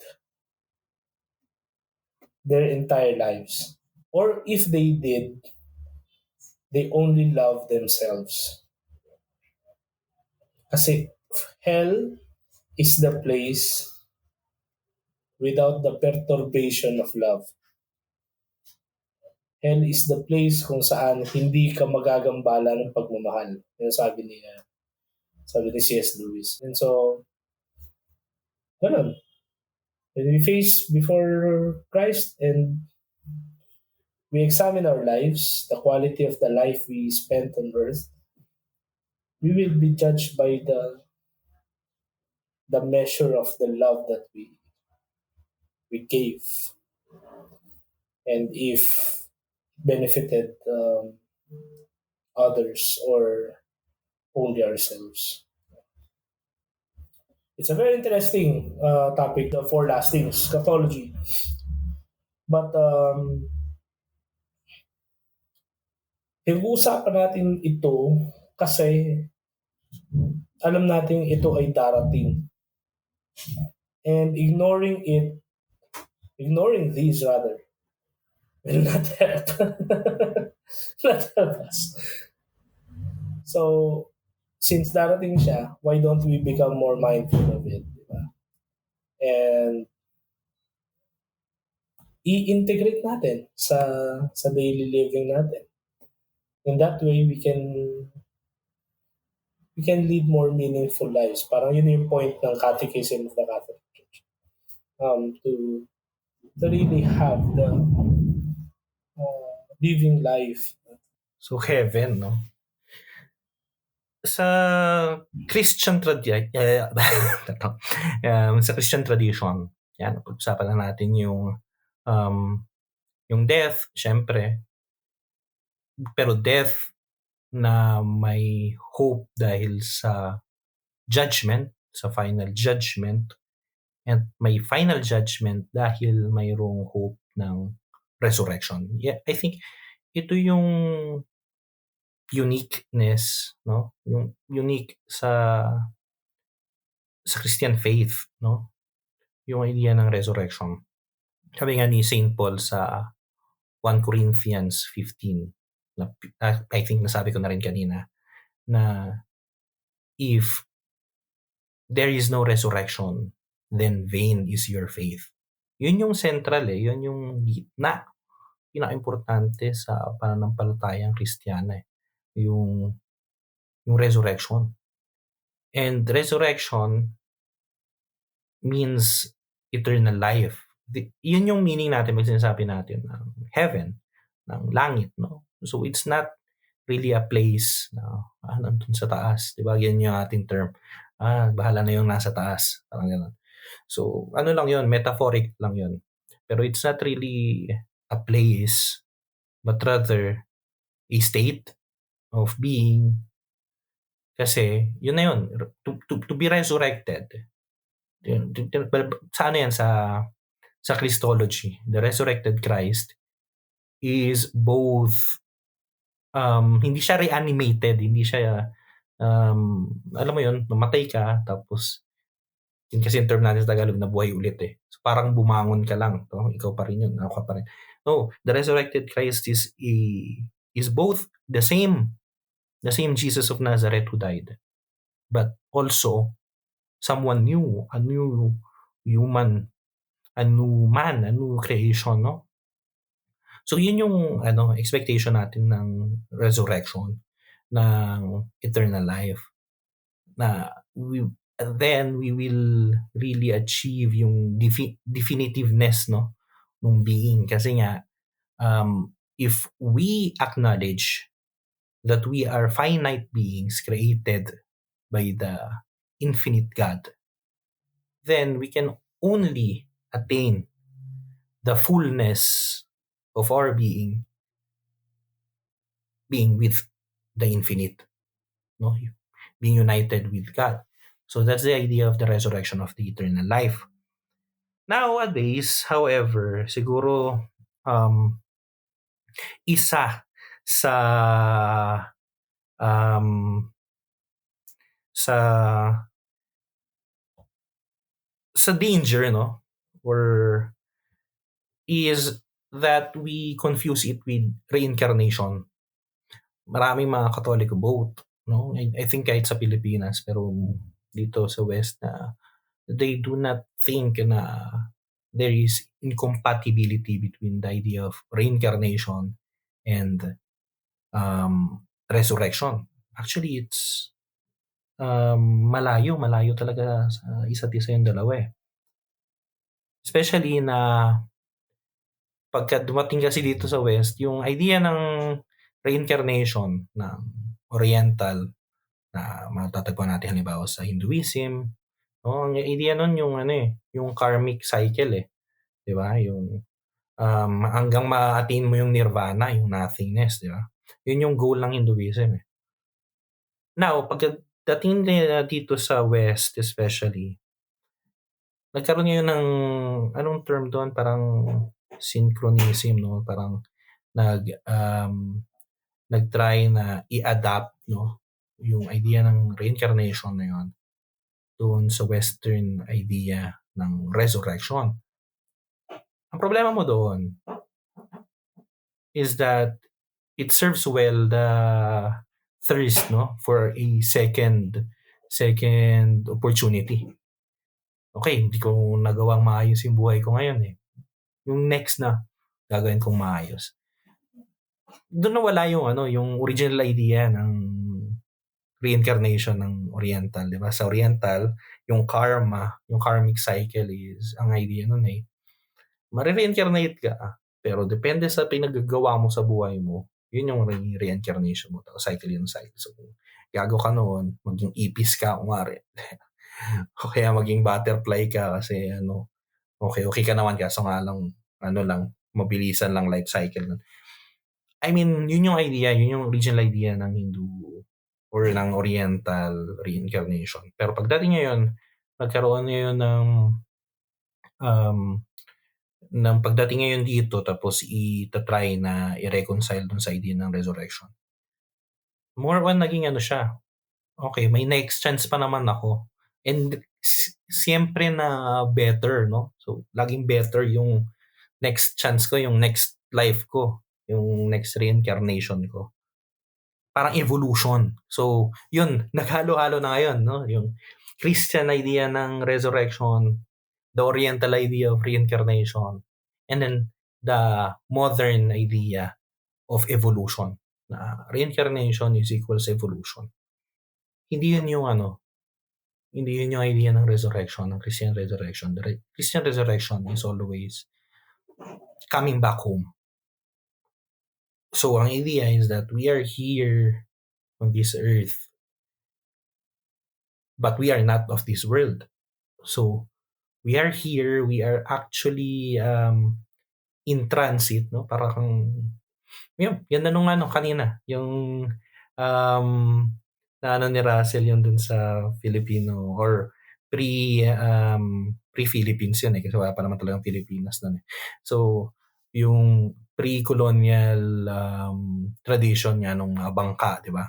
their entire lives. Or if they did, they only love themselves. Kasi hell is the place without the perturbation of love. Hell is the place kung saan hindi ka magagambala ng pagmamahal. Yung sabi ni C.S. Lewis. And so, ganun. When we face before Christ and we examine our lives, the quality of the life we spent on earth, we will be judged by the measure of the love that we gave. And if benefited others or only ourselves. It's a very interesting topic, the four last things, Cathology. But pinag-uusapan natin ito kasi alam natin ito ay darating. And ignoring these rather, will not help. Not help us. So, since darating siya, why don't we become more mindful of it? Diba? And i-integrate natin sa daily living natin. In that way, we can lead more meaningful lives. Parang yun yung point ng Catechism of the Catholic Church. To really have the living life. So heaven, no? Sa Christian sa Christian tradition, yan, pag-usapan na natin yung death, syempre. Pero death na may hope dahil sa judgment, sa final judgment, and may final judgment dahil mayroong hope ng resurrection. Yeah, I think ito yung uniqueness, no? Yung unique sa Christian faith, no? Yung idea ng resurrection. Sabi nga ni St. Paul sa 1 Corinthians 15, I think nasabi ko na rin kanina, na if there is no resurrection, then vain is your faith. Yun yung central yun yung gitna, pinaka-importante sa pananampalatayang Kristiyana yung resurrection. And resurrection means eternal life. Yun yung meaning natin pag sinasabi natin ng heaven, ng langit, no? So it's not really a place na nandun sa taas, 'di ba? Yan yung ating term. Bahala na yung nasa taas, parang gano'n. So ano lang yun, metaphoric lang yun. Pero it's not really a place, but rather a state of being. Kasi yun na yun, to be resurrected. Sa ano yan, sa Christology, the resurrected Christ is both hindi siya reanimated, hindi siya alam mo yun, namatay ka tapos yun kasi yung term natin sa Tagalog na buhay ulit eh. So parang bumangon ka lang, no? Ikaw pa rin yun, ako ka pa rin. No, the resurrected Christ is both the same Jesus of Nazareth who died, but also someone new, a new human, a new man, a new creation, no? So yun yung expectation natin ng resurrection, ng eternal life, na then we will really achieve yung definitiveness, no, ng being. Kasi nga if we acknowledge that we are finite beings created by the infinite God, then we can only attain the fullness of our being with the infinite, no? Being united with God. So that's the idea of the resurrection of the eternal life. Nowadays, however, siguro isa sa danger, no, or is that we confuse it with reincarnation. Maraming mga Katoliko both, no? I think kahit sa Pilipinas, pero dito sa West na they do not think na there is incompatibility between the idea of reincarnation and resurrection. Actually, it's malayo talaga sa isa't isa yung dalawa eh. Especially na pagka dumating kasi dito sa West, yung idea ng reincarnation ng Oriental na matatagpuan natin halimbawa sa Hinduism, no? Ang idea nun yung yung karmic cycle eh. 'Di ba? Yung hanggang ma-attain mo yung nirvana, yung nothingness, 'di ba? Yun yung goal ng Hinduism eh. Now, pagdating nila dito sa West especially, nagkaroon ngayon ng anong term doon, parang synchronism, no? Parang nag-try na i-adapt, no, yung idea ng reincarnation na yun doon sa Western idea ng resurrection. Ang problema mo doon is that it serves well the thirst, no, for a second opportunity. Okay, hindi ko nagawang maayos yung buhay ko ngayon eh. Yung next na gagawin kong maayos. Doon nawala yung yung original idea ng reincarnation ng Oriental, 'di ba? Sa Oriental, yung karma, yung karmic cycle is ang idea nun eh. Mare-reincarnate ka, pero depende sa pinagagawa mo sa buhay mo, yun yung reincarnation mo. Cycle yun cycle. So, gago ka noon, maging ipis ka, kumari. O kaya maging butterfly ka kasi okay ka naman kaso nga lang, mabilisan lang life cycle. I mean, yun yung idea, yun yung original idea ng Hindu or ng Oriental reincarnation. Pero pagdating ngayon, nagkaroon ngayon ng pagdating ngayon dito tapos i-try na i-reconcile dun sa idea ng resurrection. More on naging siya. Okay, may next chance pa naman ako. And siyempre na better, no? So, laging better yung next chance ko, yung next life ko, yung next reincarnation ko. Parang evolution. So, yun, naghalo-halo na ngayon, no? Yung Christian idea ng resurrection, the Oriental idea of reincarnation, and then the modern idea of evolution. Na reincarnation is equals evolution. Hindi yun yung Hindi yun yung idea ng resurrection, ng Christian resurrection. The Christian resurrection is always coming back home. So, ang idea is that we are here on this earth, but we are not of this world. So, we are here, we are actually in transit, no? Para kang, yan na nung kanina, yung um, na ni Russell yun dun sa Filipino or pre-Philippines yun kasi wala pa naman talagang Pilipinas nun eh. So, yung pre-colonial tradition niya nung bangka, di ba?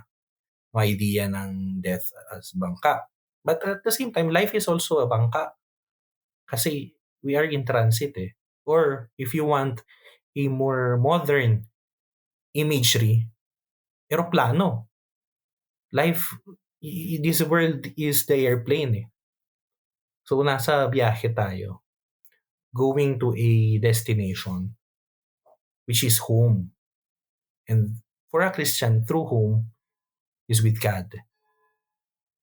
Yung idea ng death as bangka. But at the same time, life is also a bangka. Kasi we are in transit eh. Or if you want a more modern imagery, eroplano. Life, this world is the airplane eh. So nasa biyahe tayo. Going to a destination which is home. And for a Christian, through home is with God.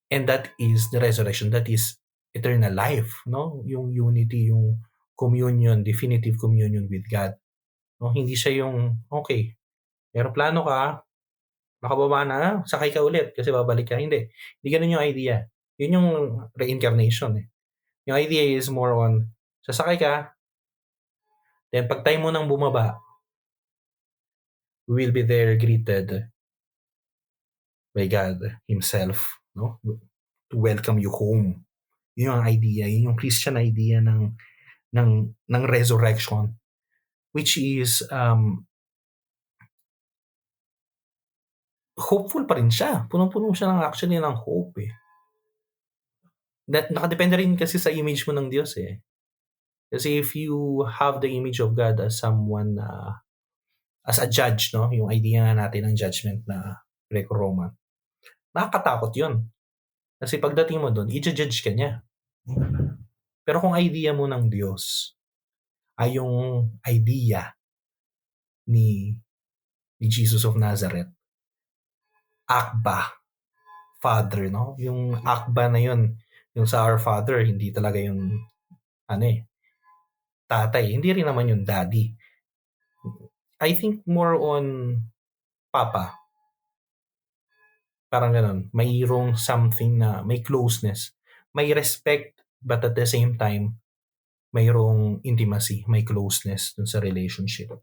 And that is the resurrection. That is eternal life. No? Yung unity, yung communion, definitive communion with God. No? Hindi siya yung, okay, aeroplano ka, makababa na, sakay ka ulit kasi babalik ka. Hindi. Hindi ganun yung idea. Yun yung reincarnation eh. Yung idea is more on, sasakay ka, then pag time mo nang bumaba, we will be there greeted by God Himself, no? To welcome you home. Yun yung idea, yun yung Christian idea ng resurrection, which is hopeful pa rin siya. Punong-puno siya actually ng hope eh. That nakadepende rin kasi sa image mo ng Diyos eh. Kasi if you have the image of God as someone as a judge, no? Yung idea nga natin ng judgment na Greco-Roman. Nakakatakot yun. Kasi pagdating mo doon, i-judge ka niya. Pero kung idea mo ng Diyos ay yung idea ni Jesus of Nazareth, Akba, Father, no? Yung Akba na yun, yung sa Our Father, hindi talaga yung tatay. Hindi rin naman yung daddy. I think more on Papa. Parang ganun. Mayroong something na may closeness. May respect, but at the same time, mayroong intimacy, may closeness dun sa relationship.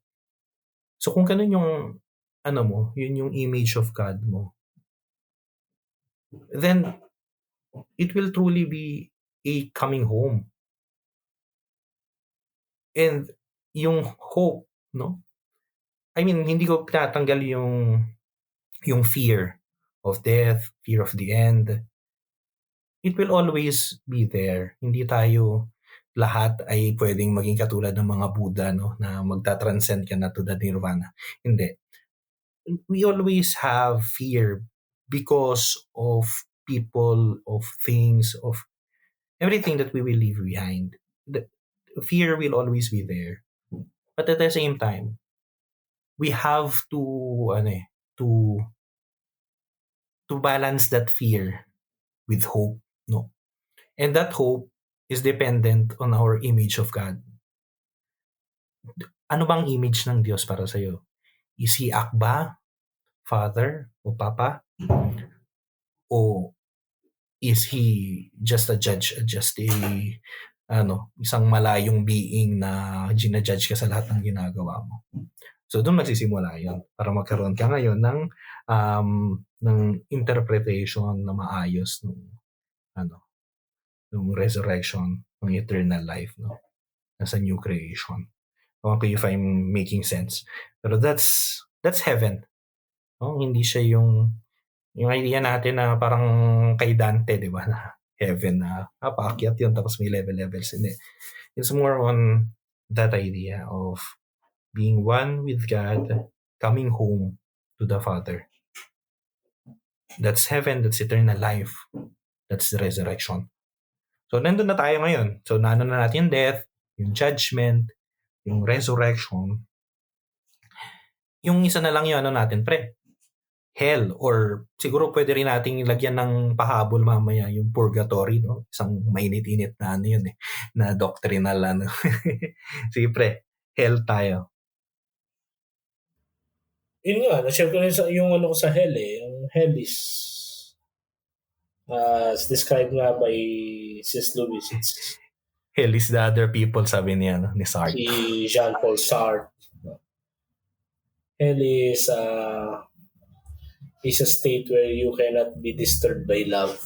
So kung ganun yung yun yung image of God mo, then it will truly be a coming home. And yung hope, no? I mean, hindi ko pinatanggal yung fear of death, fear of the end. It will always be there. Hindi tayo lahat ay pwedeng maging katulad ng mga Buddha, no? Na magta-transcend ka na to the nirvana. Hindi. We always have fear because of people, of things, of everything that we will leave behind. The fear will always be there. But at the same time, we have to balance that fear with hope, no? And that hope is dependent on our image of God. Ano bang image ng Diyos para sa iyo? Is He Akba, Father o Papa? O is He just a judge, just a isang malayong being na ginajudge ka sa lahat ng ginagawa mo? So doon magsisimula yun para magkaroon ka ngayon ng interpretation na maayos ng resurrection, ng eternal life, no? As a new creation. Okay, if I'm making sense. Pero that's heaven. No? Hindi siya yung idea natin na parang kay Dante, di ba? Na heaven na paakyat yun tapos may levels. Hindi. It's more on that idea of being one with God, coming home to the Father. That's heaven, that's eternal life. That's the resurrection. So, nandun na tayo ngayon. So, naano na natin yung death, yung judgment, yung resurrection. Yung isa na lang yung natin, pre. hell, or siguro pwede rin nating lagyan ng pahabol mamaya yung purgatory, no? Isang mainit-init na ano yun eh, na doctrinal ano. Sige pre, hell tayo. Yun nga, na-share ko rin yung ano ko sa hell eh. Yung hell is as described nga by C.S. Lewis. It's Hell is the other people, sabi niya, no? Ni Sartre. si Jean-Paul Sartre. Hell is a state where you cannot be disturbed by love.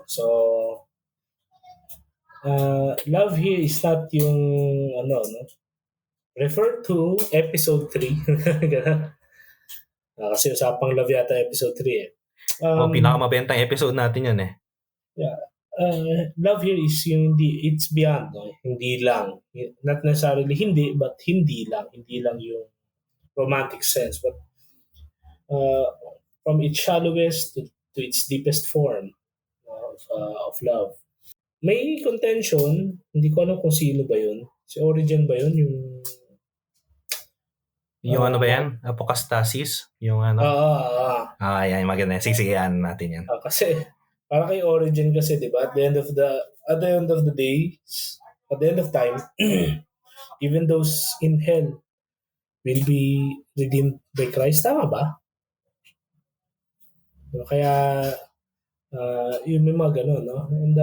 So, love here is not yung ano, no? Refer to episode 3. Kasi usapang love yata episode 3 eh. Pinakamabentang episode natin yan eh. Yeah. Love here is yung it's beyond, no? Hindi lang. Not necessarily hindi, but hindi lang. Hindi lang yung romantic sense, but from its shallowest to its deepest form of love. May contention, hindi ko alam kung sino ba yun. Si Origen ba yun? Yung ano ba yan? Apocastasis? Yung ano? Yan, maganda. Sisiyan natin yan. Kasi, para kay Origen kasi, di ba? At the end of the day, at the end of time, even those in hell will be redeemed by Christ. Tama ba? Kaya, yun may mga ganun, no? And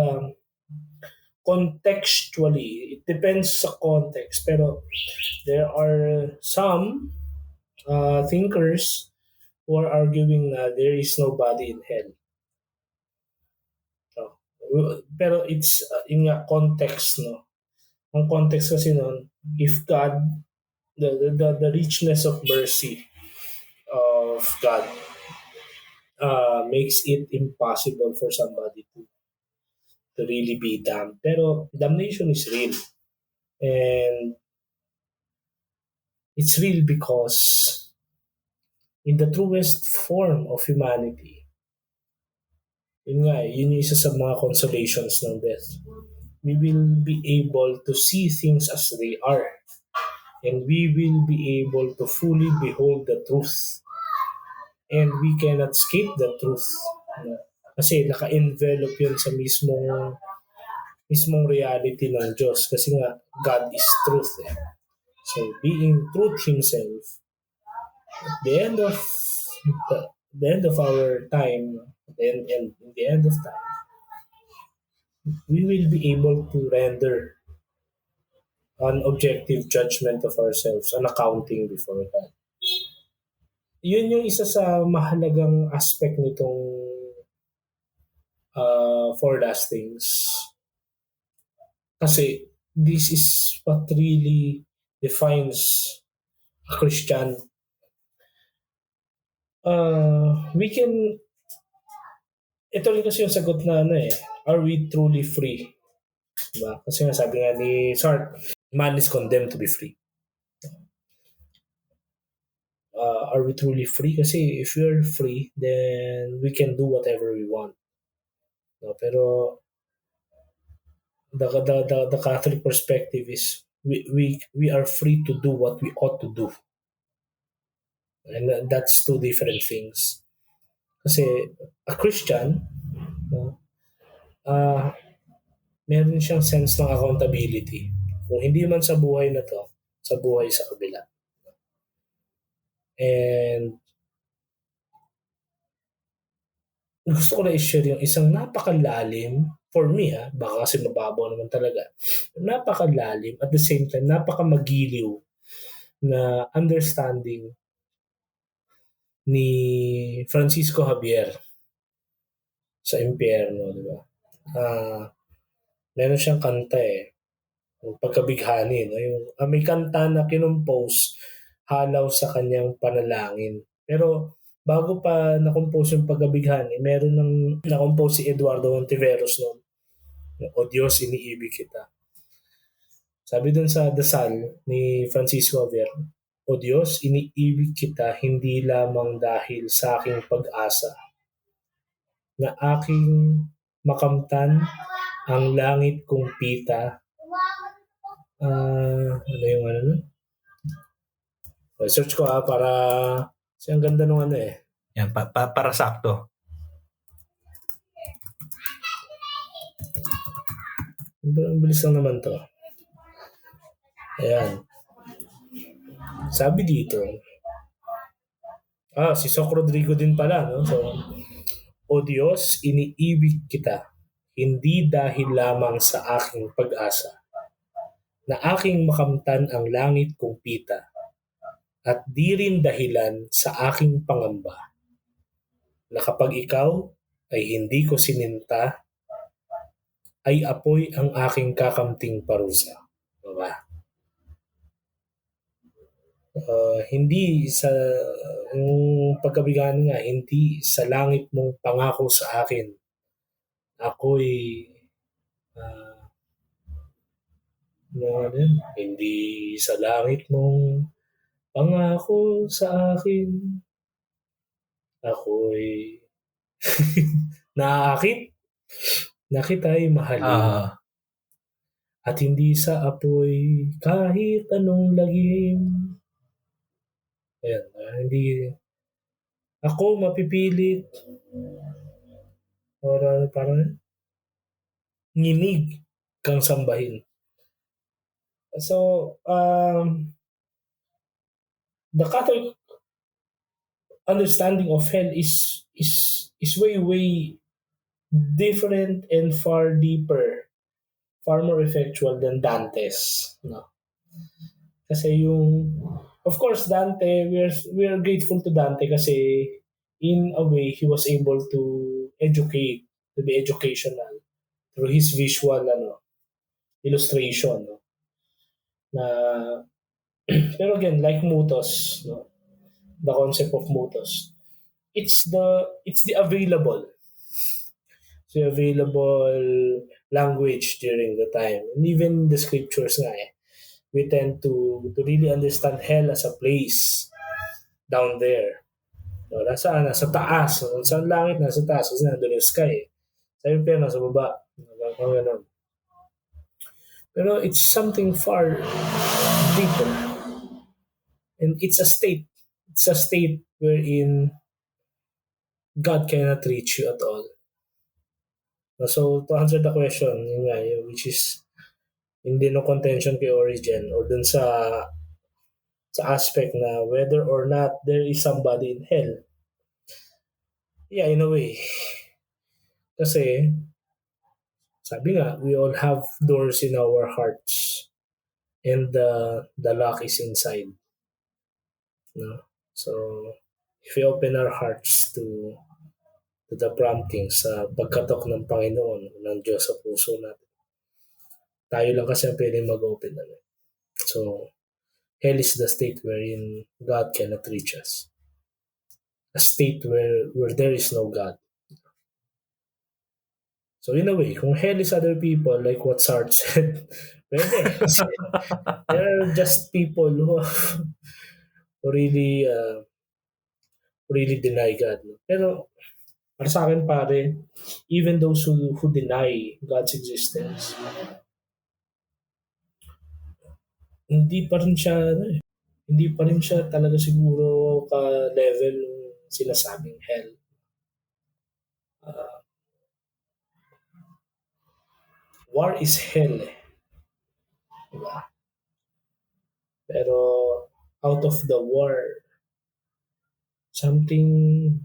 contextually, it depends sa context, pero there are some thinkers who are arguing na there is nobody in hell. So, pero it's in nga context, no? Ang context kasi nun, if God, the richness of mercy of God makes it impossible for somebody to really be damned. Pero damnation is real. And it's real because in the truest form of humanity, yun yung isa sa mga consolations ng death. We will be able to see things as they are. And we will be able to fully behold the truth. And we cannot escape the truth. Kasi naka-envelop yun sa mismong reality ng Diyos. Kasi nga, God is truth. So, being truth himself, at the end of our time, in the end of time, we will be able to render an objective judgment of ourselves, an accounting before God. Yun yung isa sa mahalagang aspect nitong four last things. Kasi this is what really defines a Christian. We can, ito rin kasi yung sagot na are we truly free? Diba? Kasi nga sabi nga ni Sartre, man is condemned to be free. Are we truly free? Kasi if we're free, then we can do whatever we want. No, pero the Catholic perspective is we are free to do what we ought to do. And that's two different things. Kasi a Christian, meron siyang sense ng accountability. Kung hindi man sa buhay na to, sa buhay sa kabila. And gusto ko na i-share yung isang napakalalim, for me baka kasi mababaw naman talaga, napakalalim, at the same time, napakamagiliw na understanding ni Francisco Javier sa Impyerno, di ba? Meron siyang kanta yung Pagkabighani, no? Yung may kanta na kinompose halaw sa kanyang panalangin. Pero bago pa na-compose yung Pagkabighani, meron nang na-compose si Eduardo Montiveros noon. O Diyos, iniibig kita. Sabi dun sa dasal ni Francisco Javier, O Diyos, iniibig kita hindi lamang dahil sa aking pag-asa na aking makamtan ang langit kong pita. Ano yung ano nun? Search ko para Kasi ang ganda nung ano eh. Yan, para sakto. Ang bilis lang naman to. Ayan. Sabi dito, si Soc Rodrigo din pala, no? So, O Diyos, iniibig kita, hindi dahil lamang sa aking pag-asa, na aking makamtan ang langit kong pita, at di rin dahilan sa aking pangamba, na kapag ikaw ay hindi ko sininta, ay apoy ang aking kakamting parusa. Diba? Hindi sa yung pagkabigaan nga, hindi sa langit mong pangako sa akin. Ako'y hindi sa langit mong pangako sa akin. Ako'y naakit na kita'y mahalin. At hindi sa apoy kahit anong lagim. Ayan, hindi ako mapipilit or parang nginig kang sambahin. So, the Catholic understanding of hell is way different and far deeper, far more effectual than Dante's, no? Kasi of course Dante, we're grateful to Dante kasi in a way he was able to be educational through his visual illustration, no? Na pero again, like Mutos, no? The concept of Mutos, it's the available language during the time, and even the scriptures nga we tend to really understand hell as a place down there. No, nasa taas, sa langit, nasa taas, kasi nandun yung sky. Sa impyerno, nasa baba. Pero it's something far deeper. And it's a state. It's a state wherein God cannot reach you at all. So, to answer the question, which is hindi no contention kay Origen or dun sa aspect na whether or not there is somebody in hell. Yeah, in a way. Kasi, sabi nga, we all have doors in our hearts and the lock is inside. No? So, if we open our hearts to the promptings sa pagkatok ng Panginoon, ng Diyos sa puso natin, tayo lang kasi ang pwedeng mag-open na. So, hell is the state wherein God cannot reach us. A state where there is no God. So in a way, kung hell is other people, like what Sartre said, pwede. There are just people who really deny God. Pero para sa akin pare, even those who deny God's existence, hindi pa rin siya talaga siguro ka-level sinasabing hell. War is hell. Diba? Pero out of the war, something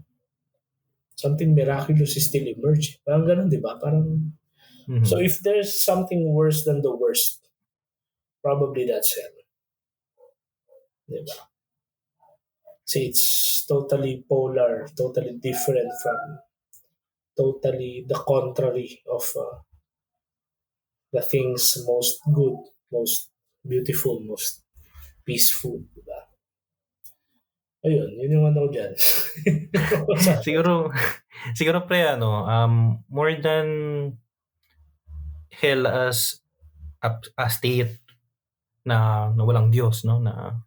miraculous is still emerging. Parang ganun, di ba? Parang, So if there's something worse than the worst, probably that's hell. Di ba? See, it's totally polar, totally different from, totally the contrary of the things most good, most beautiful, most peaceful. Diba? Ayun, yun yung ano dyan. siguro pre, more than hell as a state na walang Diyos, no? Na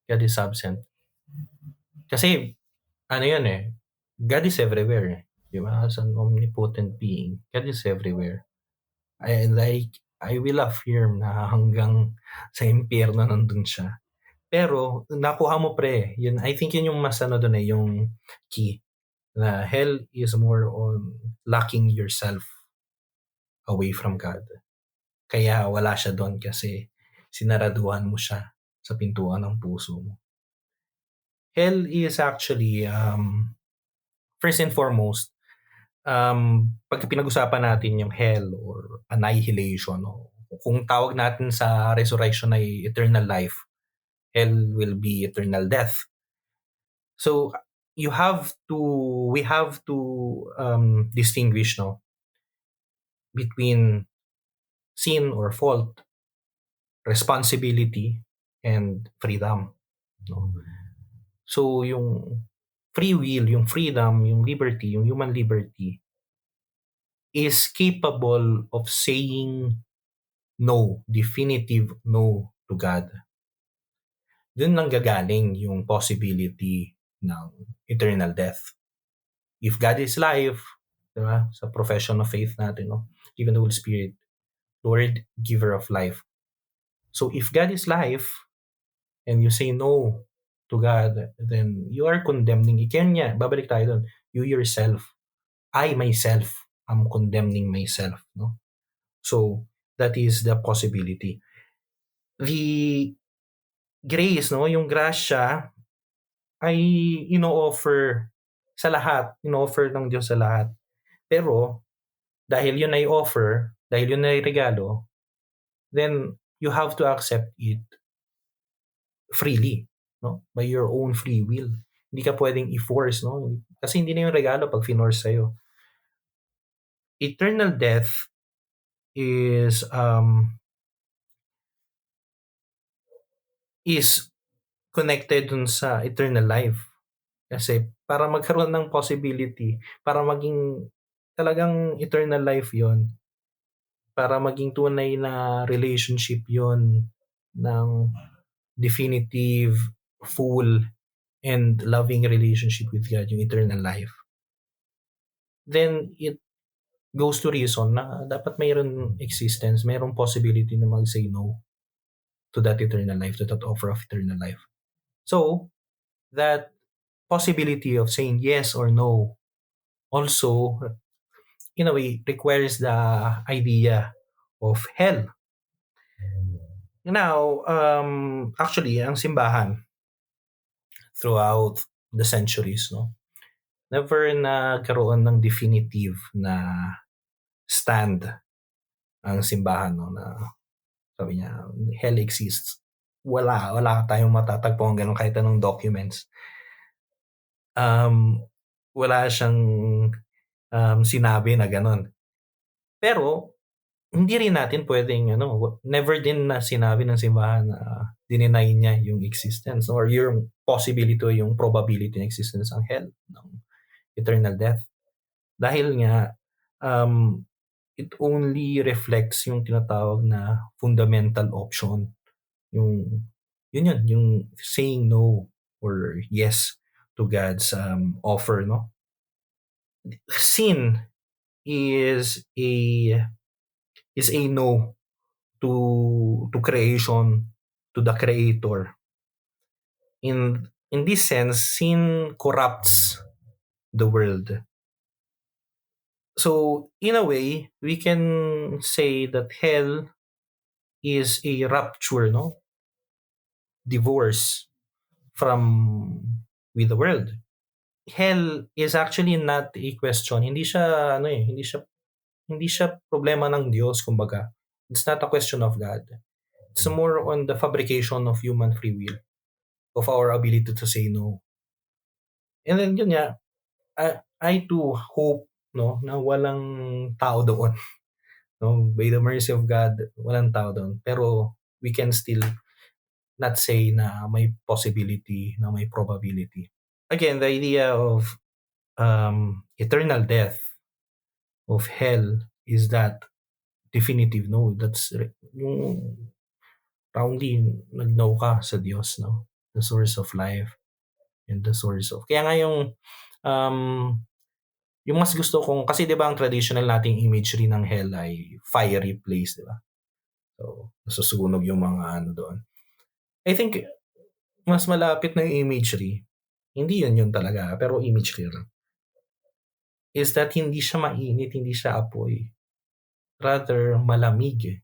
God is absent. Kasi, yan God is everywhere. Diba? As an omnipotent being, God is everywhere. I will affirm na hanggang sa impyerno nandun siya. Pero nakuha mo pre, yun, I think yun yung mas doon yung key. Na hell is more on locking yourself away from God. Kaya wala siya doon kasi sinaraduhan mo siya sa pintuan ng puso mo. Hell is actually, first and foremost, pag pinag-usapan natin yung hell or annihilation, o kung tawag natin sa resurrection ay eternal life, hell will be eternal death. So we have to distinguish between sin or fault, responsibility, and freedom. No? So yung free will, yung freedom, yung liberty, yung human liberty is capable of saying no, definitive no to God. Doon lang gagaling yung possibility ng eternal death. If God is life, diba? Sa profession of faith natin, even the Holy Spirit, Lord, giver of life. So if God is life, and you say no to God, then you are condemning. Kanya, babalik tayo doon. You yourself, I myself, am condemning myself. No? So that is the possibility. The grace, yung grasya, ay ino-offer sa lahat. Ino-offer ng Diyos sa lahat. Pero, dahil yun ay offer, dahil yun ay regalo, then you have to accept it freely, by your own free will. Hindi ka pwedeng i-force, kasi hindi na yung regalo pag finorce sa'yo. Eternal death is connected dun sa eternal life. Kasi para magkaroon ng possibility, para maging talagang eternal life yon, para maging tunay na relationship yon ng definitive, full, and loving relationship with God, yung eternal life, then it goes to reason na dapat mayroon existence, mayroong possibility na mag-say no to that eternal life, to that offer of eternal life. So, that possibility of saying yes or no also, in a way, requires the idea of hell. Now, actually, ang simbahan throughout the centuries, never nagkaroon ng definitive na stand ang simbahan, na sabi niya, hell exists. Wala tayong matatagpo ng ganun kahit anong documents. Wala siyang sinabi na ganun. Pero, hindi rin natin pwedeng, never din na sinabi ng simbahan na dininay niya yung existence or yung possibility, yung probability ng existence ng hell, ng eternal death. Dahil nga, it only reflects yung tinatawag na fundamental option. Yung saying no or yes to God's offer, Sin is a no to creation, to the creator. In this sense, sin corrupts the world. So, in a way, we can say that hell is a rupture, divorce with the world. Hell is actually not a question. Hindi siya problema ng Diyos, kumbaga. It's not a question of God. It's more on the fabrication of human free will, of our ability to say no. And then yun nga, I too hope, na walang tao doon. By the mercy of God, walang tao doon. Pero we can still not say na may possibility, na may probability. Again, the idea of eternal death, of hell, is that definitive no. That's yung roundly nag-know ka sa Diyos, the source of life and the source of... Kaya nga yung mas gusto kong, kasi di ba ang traditional nating imagery ng hell ay fiery place, di ba? So, nasusunog yung mga doon. I think mas malapit na yung imagery, hindi yun talaga, pero imagery lang, is that hindi siya mainit, hindi siya apoy. Rather, malamig.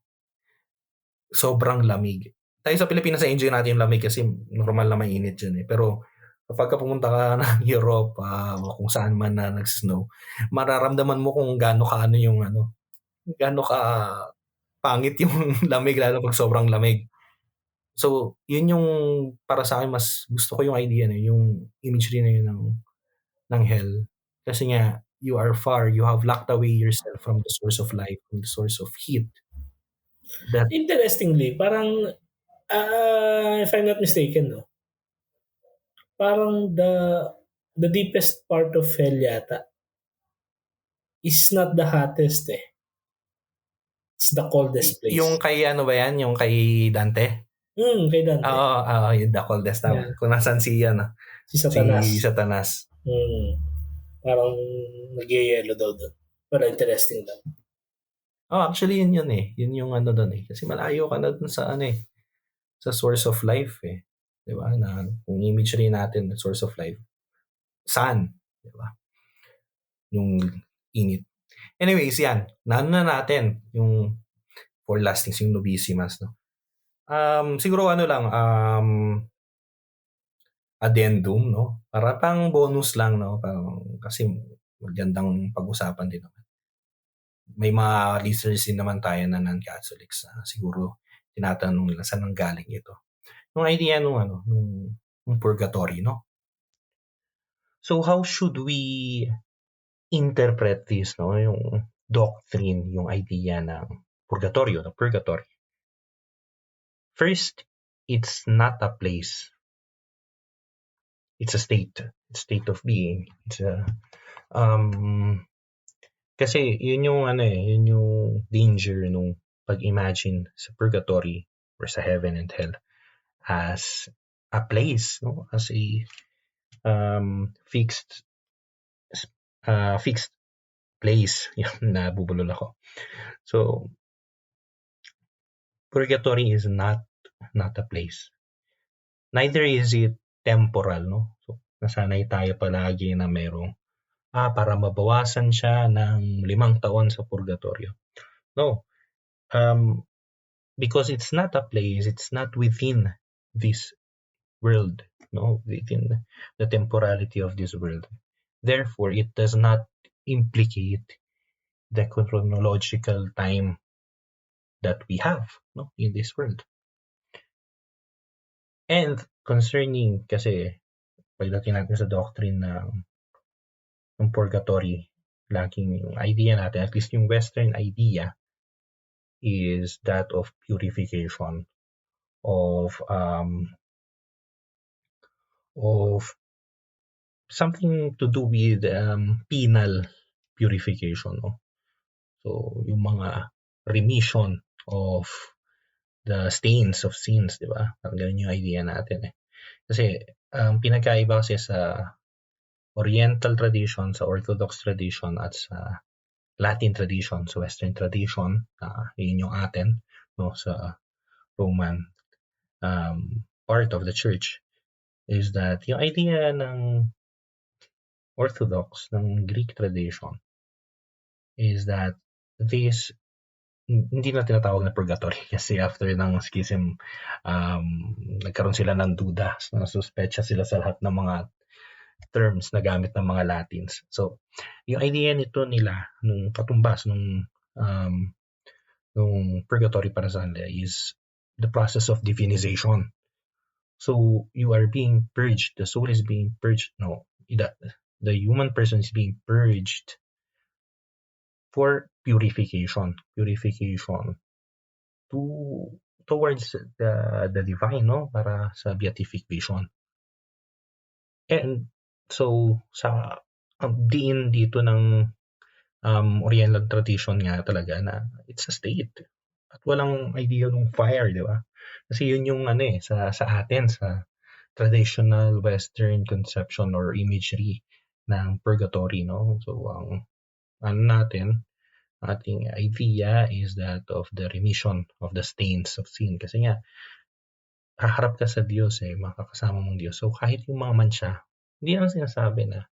Sobrang lamig. Tayo sa Pilipinas, enjoy natin yung lamig kasi normal na mainit dyan eh. Pero kapag pumunta ka ng Europe, o kung saan man na nag-snow, mararamdaman mo kung gaano ka pangit yung lamig, lalo pag sobrang lamig. So, yun yung para sa akin, mas gusto ko yung idea na yung imagery na yun ng hell. Kasi nga, you are far, you have locked away yourself from the source of life, from the source of heat. That Interestingly, parang, if I'm not mistaken, no, parang the deepest part of hell yata is not the hottest eh. It's the coldest yung place. kay ano ba yan? Yung kay Dante? Kay Dante. Oo, yung the coldest tama. Yeah. Kung nasan si Si Satanas. si Satanas. Parang nagyayelo daw doon. Pero interesting lang. Oh, actually yun eh. Yun yung ano doon eh. Kasi malayo ka na dun sa sa source of life eh. 'Di ba? Na kung imagery natin, the source of life. Sun, 'di ba? Yung init. Anyways, yan. Naano na natin yung four last things, yung Novissimas, no? Siguro ano lang, addendum, no? Para pang bonus lang, no? Parang, kasi magandang pag-usapan din naman. May mga listeners din naman tayo na non-Catholics na siguro tinatanong nila saan ang galing ito. Yung idea nung purgatory, no? So how should we interpret this, no? Yung doctrine, yung idea ng purgatorio, the purgatory. First, it's not a place. It's a state of being. It's a kasi yun yung danger nung pag-imagine sa purgatory or sa heaven and hell as a place, no? As a fixed place. Yan, nabubulol ako. So, purgatory is not a place. Neither is it temporal, no? So, nasanay tayo palagi na merong para mabawasan siya ng 5 taon sa purgatorio. No. Because it's not a place, it's not within this world, no, within the temporality of this world. Therefore, it does not implicate the chronological time that we have, no, in this world. And concerning, kasi pagdating natin sa doctrine ng purgatory, laging yung idea natin, at least yung Western idea, is that of purification, of something to do with penal purification, no? So, yung mga remission of the stains of sins, di ba? Parang ganun yung idea natin eh. Kasi, pinagkaiba kasi sa Oriental tradition, sa Orthodox tradition, at sa Latin tradition, sa Western tradition, yun yung atin, no, sa Roman part of the church, is that yung idea ng Orthodox, ng Greek tradition, is that this, hindi na tinatawag na purgatory kasi after ng schism, nagkaroon sila ng duda, nasuspetsa sila sa lahat ng mga terms na gamit ng mga Latins. So, yung idea nito nila, nung katumbas, nung purgatory para sa kanila is the process of divinization. So, you are being purged, the soul is being purged, no, the human person is being purged for purification towards the divine, no, para sa beatification. And so sa diin dito ng Oriental tradition nga talaga na it's a state at walang idea ng fire, di ba? Kasi yun yung sa atin, sa traditional Western conception or imagery ng purgatory, no? So natin, ating idea is that of the remission of the stains of sin. Kasi nga, haharap ka sa Diyos makakasama mong Diyos. So kahit yung mga mansya, hindi naman sinasabi na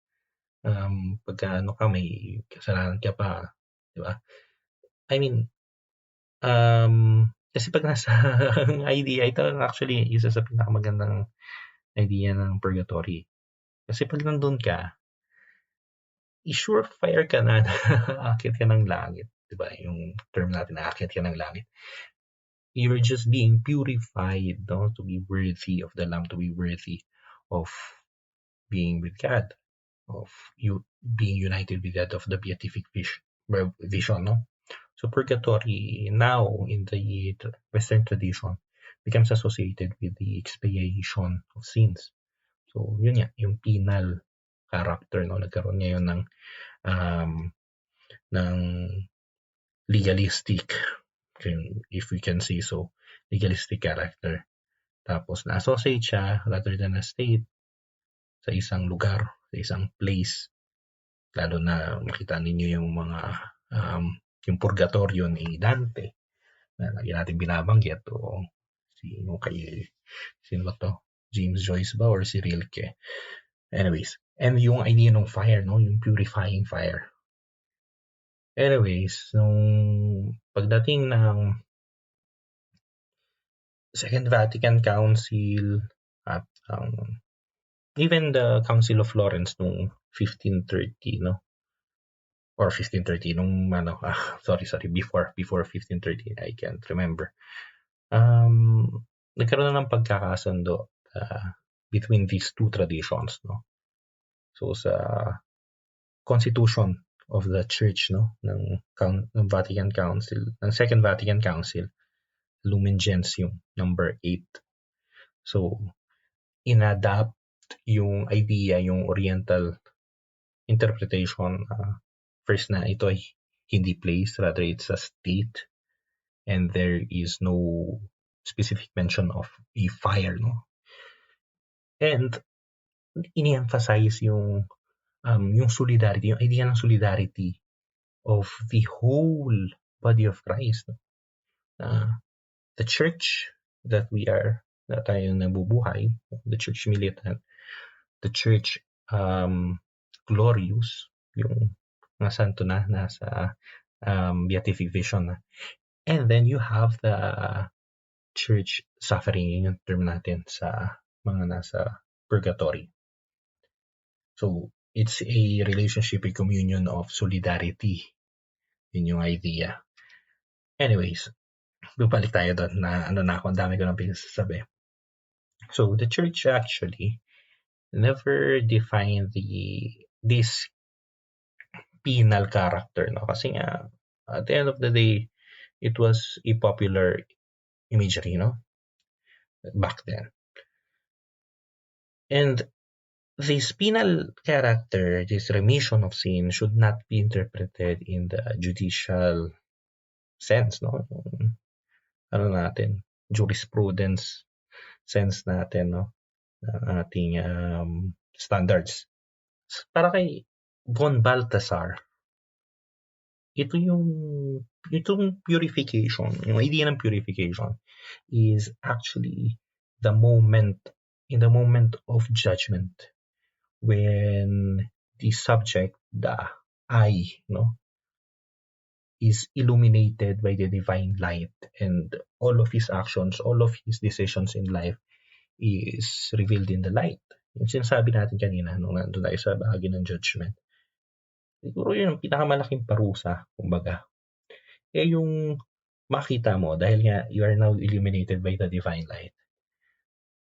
pagka ka may kasalanan ka pa, di ba? I mean, kasi pag nasa idea, ito actually isa sa pinakamagandang idea ng purgatory. Kasi pag nandun ka, surefire ka na aakyat ka ng langit. Diba? Yung term natin, aakyat ka ng langit. You're just being purified, no? To be worthy of the Lamb, to be worthy of being with God, of you being united with God, of the beatific vision, no? So purgatory now in the Western tradition becomes associated with the expiation of sins. So yun nga, yung penal character, no? Nagkaroon ngayon ng legalistic, if we can say so, legalistic character. Tapos na-associate siya rather than a state sa isang lugar, sa isang place. Lalo na makita ninyo yung mga yung purgatorio ni Dante na lagi natin binabanggit o sino ba to? James Joyce ba or si Rilke? Anyways, and yung idea ng fire, no? Yung purifying fire. Anyways, nung pagdating ng Second Vatican Council at even the Council of Florence nung 1530, no? Or 1530 nung before 1530, I can't remember. Nagkaroon na ng pagkakasundo between these two traditions, no? So sa Constitution of the Church, no, ng Vatican Council, ng Second Vatican Council, Lumen Gentium number 8. So inadapt yung idea, yung Oriental interpretation, first na ito ay hindi place, rather it's a state, and there is no specific mention of a fire, no? And ini-emphasize yung solidarity, yung idea ng solidarity of the whole body of Christ. The church that we are, na tayo nabubuhay, the church militant, the church glorious, yung mga santo na nasa beatific vision na. And then you have the church suffering, yun yung term natin sa mga nasa purgatory. So it's a relationship, a communion of solidarity. Yun yung idea. Anyways, bubalik tayo doon na ang dami ko nang pinasasabi. So the church actually never defined this penal character, no? Kasi nga, at the end of the day, it was a popular imagery, no? Back then. And this penal character, this remission of sin, should not be interpreted in the judicial sense, no? Jurisprudence sense natin, no? Ating standards. Para kay Von Balthasar, itong purification, yung idea ng purification is actually in the moment of judgment, when the subject, the I, no, is illuminated by the divine light, and all of his actions, all of his decisions in life is revealed in the light. Yung sinasabi natin kanina nung nandun tayo sa bahagi ng judgment, siguro yun ang pinakamalaking parusa, kumbaga. Yung makita mo, dahil nga you are now illuminated by the divine light,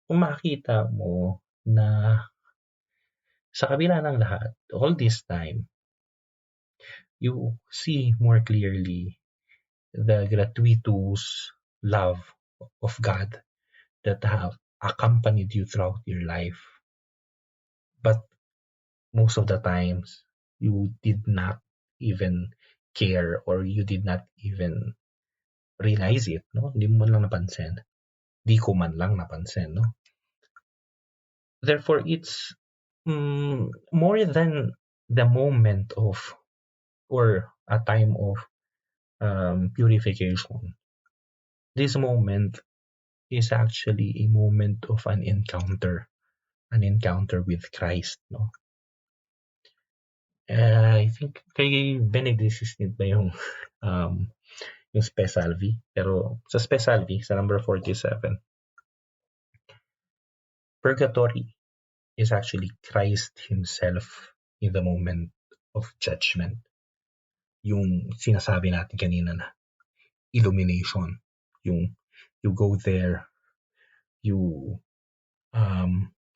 kung makita mo na sa kabila ng lahat, all this time, you see more clearly the gratuitous love of God that have accompanied you throughout your life. But most of the times, you did not even care, or you did not even realize it, no? Hindi mo man lang napansin. Di ko man lang napansin, no? Therefore, it's more than the moment of, or a time of purification. This moment is actually a moment of an encounter with Christ, no? I think kay Benedict XVI ba um, yung Spe Salvi? Pero sa Spe Salvi, sa number 47, purgatory is actually Christ himself in the moment of judgment. Yung sinasabi natin kanina na illumination. Yung you go there, you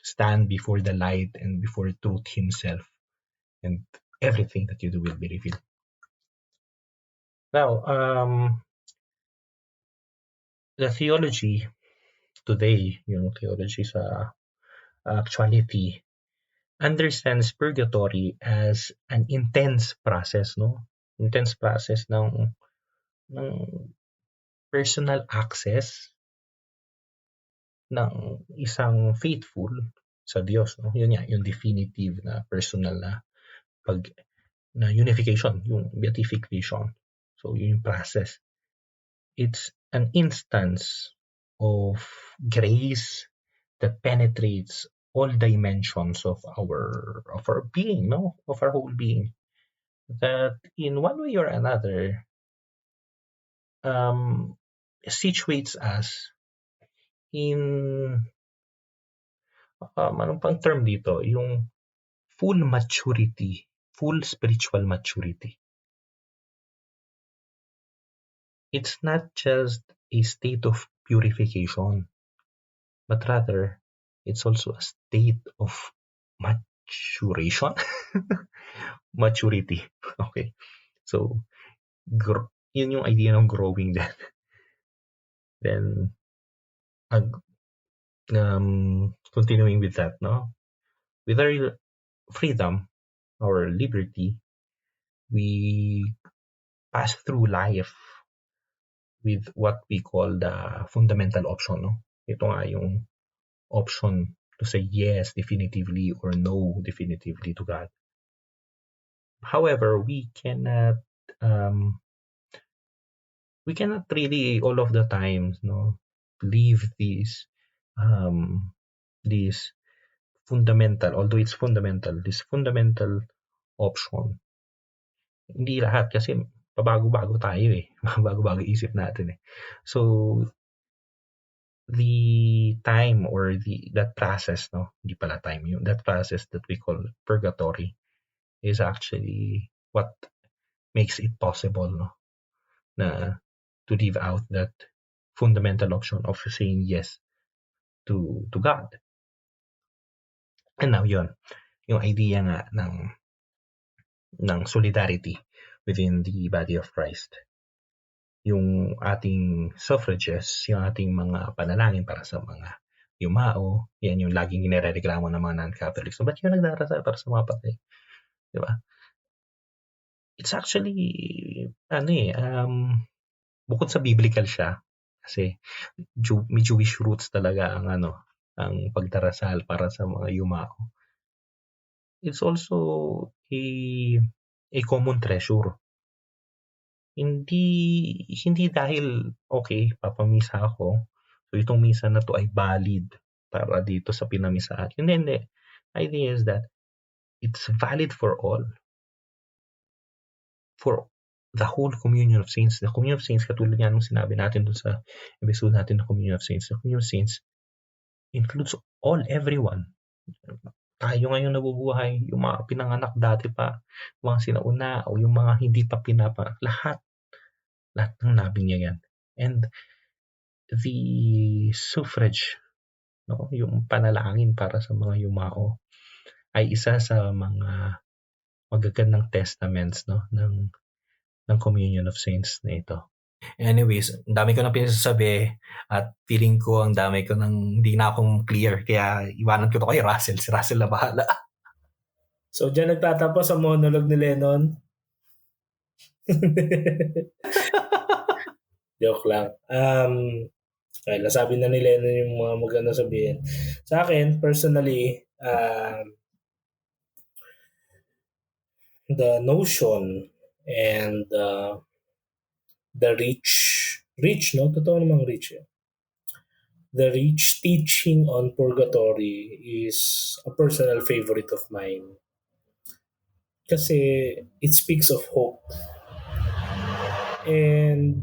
stand before the light and before truth himself, and everything that you do will be revealed. Now, the theology today, yung theology sa actuality, understands purgatory as an intense process, no? Intense process ng personal access ng isang faithful sa Diyos, no? Yun nga, yung definitive na personal na unification, yung beatification. So, yun yung process. It's an instance of grace that penetrates all dimensions of our being, no? Of our whole being. That in one way or another situates us in anong pang term dito? Yung full maturity, full spiritual maturity. It's not just a state of purification, but rather it's also a state of maturation. Maturity. Okay. So, yun yung idea ng growing then. Then, continuing with that, no? With our freedom, our liberty, we pass through life with what we call the fundamental option, no? Ito nga yung option to say yes definitively or no definitively to God. However, we cannot really all of the times, no, leave these fundamental, although it's fundamental, this fundamental option. Hindi lahat kasi pabago-bago tayo eh. Bago-bago isip natin eh. So, the time or that process, no, hindi pala time, that process that we call purgatory is actually what makes it possible, no, na to live out that fundamental option of saying yes to God. And now yun, yung idea nga ng solidarity within the body of Christ. Yung ating suffrages, yung ating mga panalangin para sa mga yumao, yan yung laging nirereklamo ng mga non-Catholics. So, ba't yung nagdarasal para sa mga patay? Di ba? It's actually, bukod sa biblical siya, kasi may Jewish roots talaga ang pagdarasal para sa mga yumao. It's also a common treasure. Hindi dahil, okay, papamisa ako, so itong misa na to ay valid para dito sa pinamisahan. Hindi. Idea is that it's valid for all. For the whole communion of saints. The communion of saints, katulad nga nung sinabi natin dun sa episode natin ng communion of saints. The communion of saints includes everyone. Tayo ngayon nabubuhay, yung mga pinanganak dati pa, mga sinauna, o yung mga hindi pa lahat ng nabinyagan. And the suffrage, no, yung panalangin para sa mga yumao, ay isa sa mga magagandang testaments, no, ng communion of saints na ito. Anyways, ang dami ko na pinasasabi at feeling ko ang dami ko nang hindi na akong clear, kaya iwanan ko to kay Russell. Si Russell na bahala. So, dyan nagtatapos ang monologue ni Lennon. Joke lang. Okay, nasabi na ni Lennon yung mga maganda sabihin. Sa akin, personally, the notion and the reach, no? Totoo namang reach. The Rich teaching on purgatory is a personal favorite of mine kasi it speaks of hope, and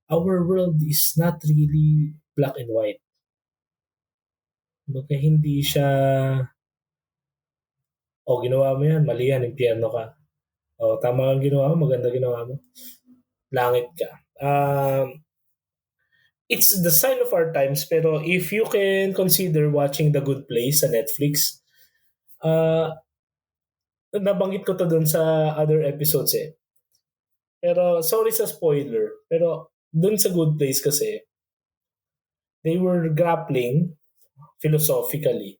our world is not really black and white. Baka hindi siya, ginawa mo yan, mali yan, impyerno ka. Tama ang ginawa mo, maganda ginawa mo, langit ka. It's the sign of our times, pero if you can consider watching The Good Place sa Netflix, uh, nabanggit ko to dun sa other episodes eh. Pero sorry sa spoiler, pero dun sa Good Place kasi, they were grappling philosophically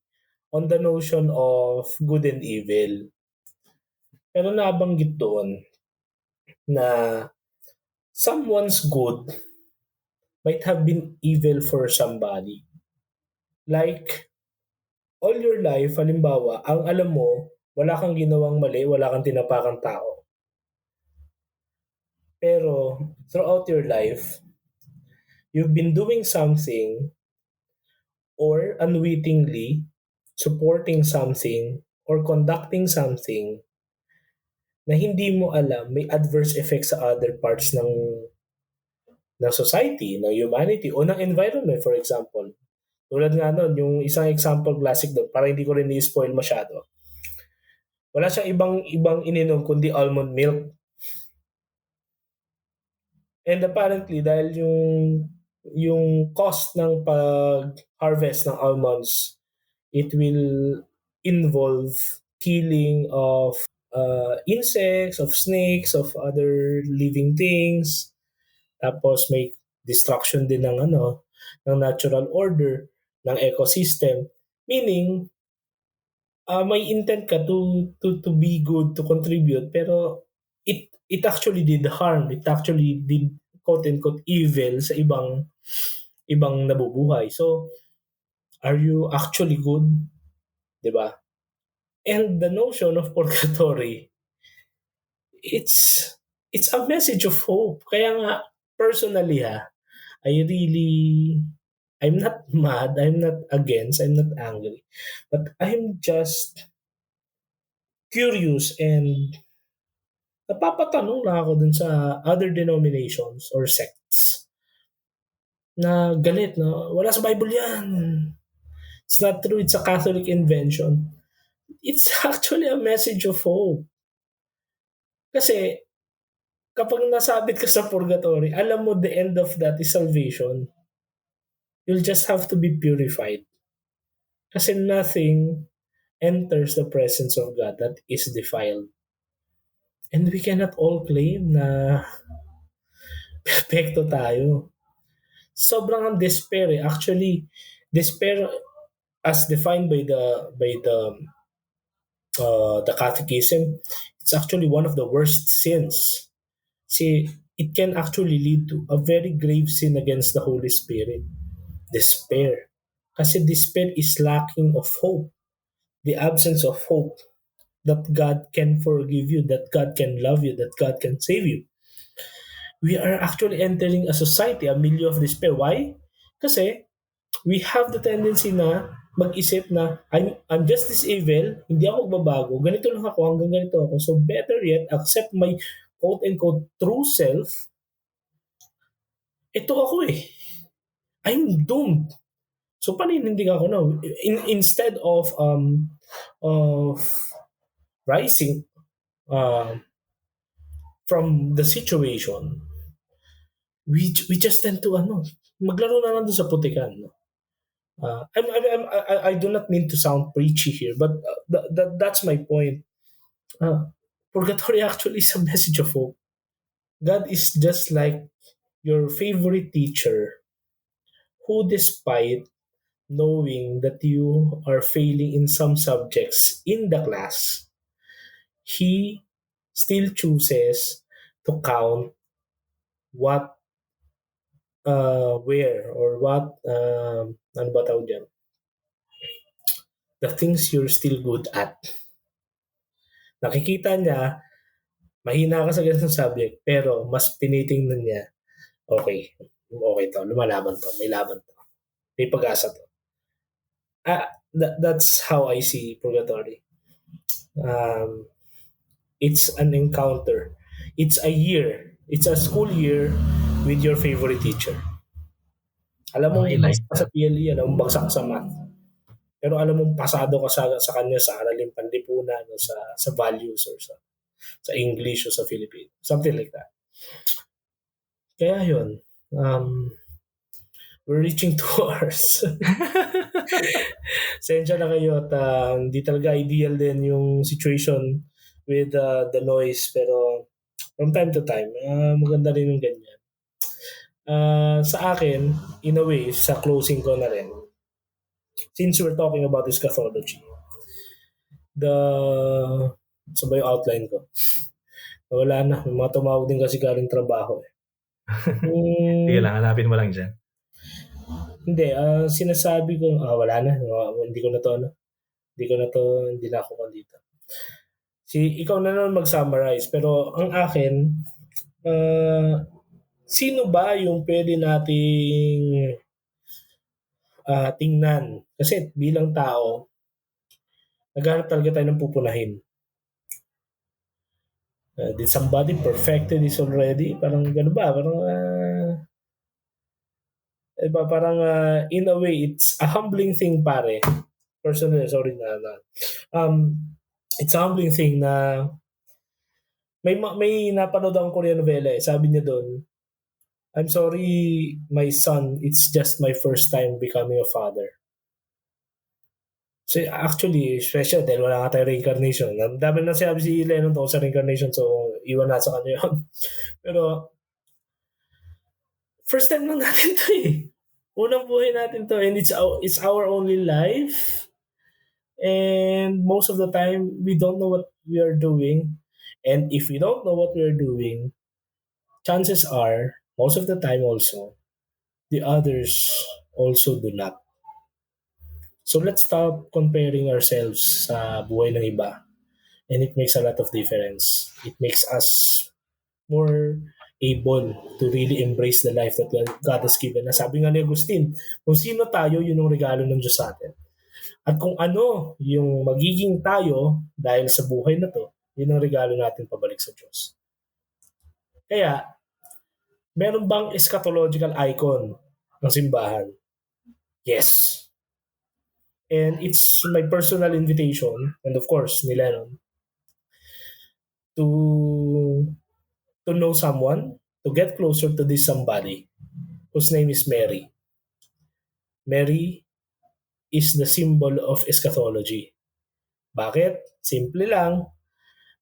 on the notion of good and evil. Pero nabanggit doon na someone's good might have been evil for somebody. Like, all your life, halimbawa, ang alam mo, wala kang ginawang mali, wala kang tinapakang tao. Pero, throughout your life, you've been doing something or unwittingly supporting something or conducting something na hindi mo alam may adverse effects sa other parts ng society, ng humanity, o ng environment, for example. Tulad nga nun, yung isang example classic doon, para hindi ko rin i-spoil masyado. Wala siyang ibang ininom kundi almond milk. And apparently, dahil yung cost ng pag-harvest ng almonds, it will involve killing of insects, of snakes, of other living things. Tapos may destruction din ng ng natural order, ng ecosystem. Meaning, may intent ka to be good, to contribute, pero it actually did harm. It actually did quote unquote evil sa ibang nabubuhay. So, are you actually good? 'Di ba? And the notion of purgatory, it's a message of hope. Kaya nga, personally I'm not mad, I'm not against, I'm not angry, but I'm just curious and napapatanong na ako dun sa other denominations or sects na galit na wala sa Bible yan. It's not true, it's a Catholic invention. It's actually a message of hope. Kasi kapag nasabit ka sa purgatory, alam mo the end of that is salvation. You'll just have to be purified. Kasi nothing enters the presence of God that is defiled. And we cannot all claim na perfecto tayo. Sobrang ang despair eh. Actually, despair as defined by the Catechism, it's actually one of the worst sins. See, it can actually lead to a very grave sin against the Holy Spirit. Despair. Kasi despair is lacking of hope. The absence of hope that God can forgive you, that God can love you, that God can save you. We are actually entering a society, a milieu of despair. Why? Kasi we have the tendency na mag-isip na I'm just this evil, hindi ako magbabago, ganito lang ako, hanggang ganito ako. So better yet, accept my quote-unquote true self. Ito ako eh. I'm doomed. So paninindig ako na. Instead of rising from the situation, we just tend to maglaro na lang doon sa putikan. I do not mean to sound preachy here, but that's my point. Purgatory actually is a message of hope. God is just like your favorite teacher who, despite knowing that you are failing in some subjects in the class, he still chooses to count what, where, or what, ano ba tawag dyan? The things you're still good at. Nakikita niya, mahina ka sa ganitong subject, pero mas tinitingnan niya, okay to, lumalaban to, may laban to. May pag-asa to. That's how I see purgatory. Um, it's an encounter. It's a year. It's a school year with your favorite teacher. Alam Oh, mong I like bagsak ka sa that. PLE, alam mong bagsak ka sa math. Pero alam mong pasado ka sa kanya sa aralin panlipunan o sa values or sa English o sa Filipino. Something like that. Kaya yun. We're reaching 2 hours. Sensya na kayo at hindi talaga ideal din yung situation with the noise. Pero from time to time, maganda rin yung ganyan. Sa akin, in a way, sa closing ko na rin, since we're talking about this pathology, the sa ba yung outline ko? Wala na. May mga tumawag din kasi galing trabaho. Sige Hmm, lang, hanapin mo lang dyan. hindi. Sinasabi ko, wala na. Hindi ko na to, ano? Hindi na ako dito. Ikaw na naman mag-summarize. Pero ang akin, uh, sino ba yung pwede nating tingnan? Kasi bilang tao, naghanap talaga tayo ng pupunahin. Did somebody perfected this already? Parang gano'n ba? In a way, it's a humbling thing, pare. Personally, sorry na. Um, it's a humbling thing na may napanood akong Korean novela eh. Sabi niya doon, I'm sorry, my son, it's just my first time becoming a father. So actually, special dahil wala nga tayo reincarnation. Ang dami na sinabi si Lennon tungkol sa reincarnation, so iwan na sa kanya yun. Pero first time lang natin to eh. Unang buhay natin to and it's our only life. And most of the time, we don't know what we are doing. And if we don't know what we are doing, chances are, most of the time also, the others also do not. So let's stop comparing ourselves sa buhay ng iba. And it makes a lot of difference. It makes us more able to really embrace the life that God has given us. Sabi nga ni Agustin, kung sino tayo, yun ang regalo ng Diyos sa atin. At kung ano yung magiging tayo dahil sa buhay na to, yun ang regalo natin pabalik sa Diyos. Kaya, meron bang eschatological icon ng simbahan? Yes. And it's my personal invitation, and of course, ni Lennon, to know someone, to get closer to this somebody whose name is Mary. Mary is the symbol of eschatology. Bakit? Simple lang.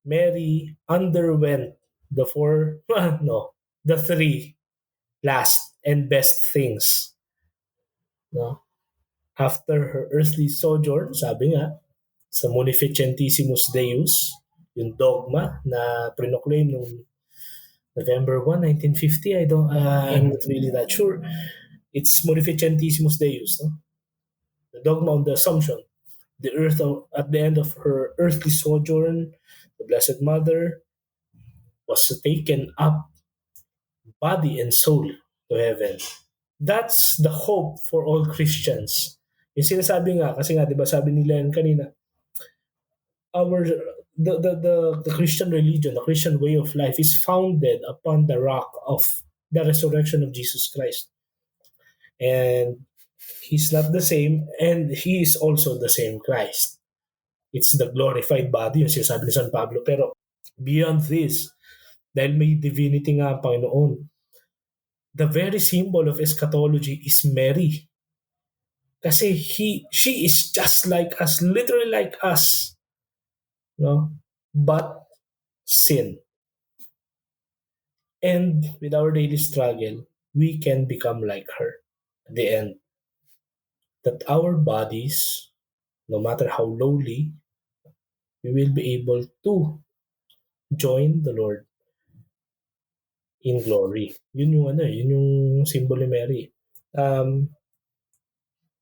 Mary underwent the the three last and best things. No? After her earthly sojourn, sabi nga, sa Munificentissimus Deus, yung dogma na prinoclaim noong November 1, 1950. I'm not really that sure. It's Munificentissimus Deus, no? The dogma on the Assumption. The earth at the end of her earthly sojourn, the Blessed Mother was taken up, body and soul, to heaven. That's the hope for all Christians. Yung sinasabi nga, kasi nga, di ba sabi nila yan kanina, our the Christian religion, the Christian way of life is founded upon the rock of the resurrection of Jesus Christ. And he's not the same, and he is also the same Christ. It's the glorified body, yung sinasabi ni San Pablo. Pero beyond this, dahil may divinity nga ang Panginoon, the very symbol of eschatology is Mary. Kasi she is just like us, literally like us. No? But sin. And with our daily struggle, we can become like her at the end. That our bodies, no matter how lowly, we will be able to join the Lord in glory. Yun yung symbol ni Mary.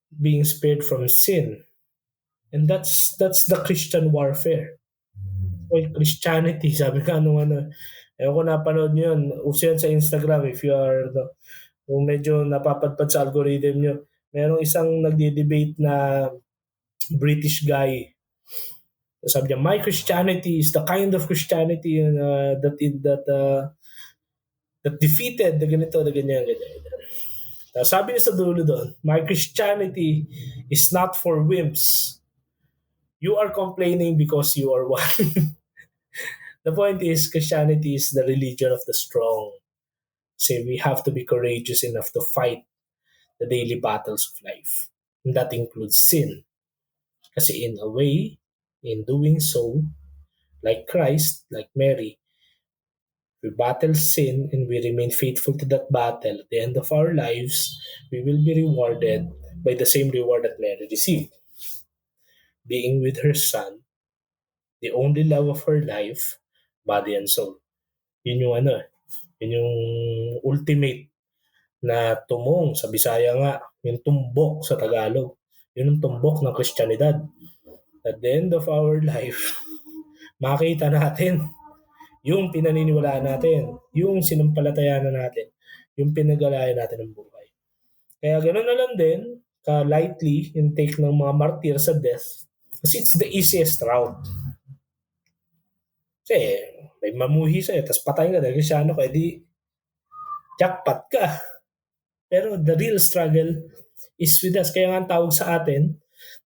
Being spared from sin. And that's the Christian warfare. Well, Christianity, sabi ka ewan ko napanood nyo yun, uso yan sa Instagram if you are, kung medyo napapadpad sa algorithm nyo, Merong isang nagde-debate na British guy. Sabi niya, my Christianity is the kind of Christianity that defeated the ganito, the ganyan, ganyan. Tapos sabi niya sa dulo doon, my Christianity is not for wimps. You are complaining because you are one. The point is, Christianity is the religion of the strong. So we have to be courageous enough to fight the daily battles of life. And that includes sin. Kasi in a way, in doing so, like Christ, like Mary, we battle sin and we remain faithful to that battle. At the end of our lives, we will be rewarded by the same reward that Mary received. Being with her son, the only love of her life, body and soul. Yun yung yun yung ultimate na tumong sa Bisaya nga, yung tumbok sa Tagalog. Yun yung tumbok ng Kristyanidad. At the end of our life, makita natin yung pinaniniwalaan natin, yung sinampalatayanan natin, yung pinagalayan natin ng buhay. Kaya ganoon na lang din, ka-lightly yung take ng mga martir sa death kasi it's the easiest route. Kasi may mamuhi sa'yo, tapos patay ka dahil Kristyano ka, edi jackpot ka. Pero the real struggle is with us. Kaya nga ang tawag sa atin,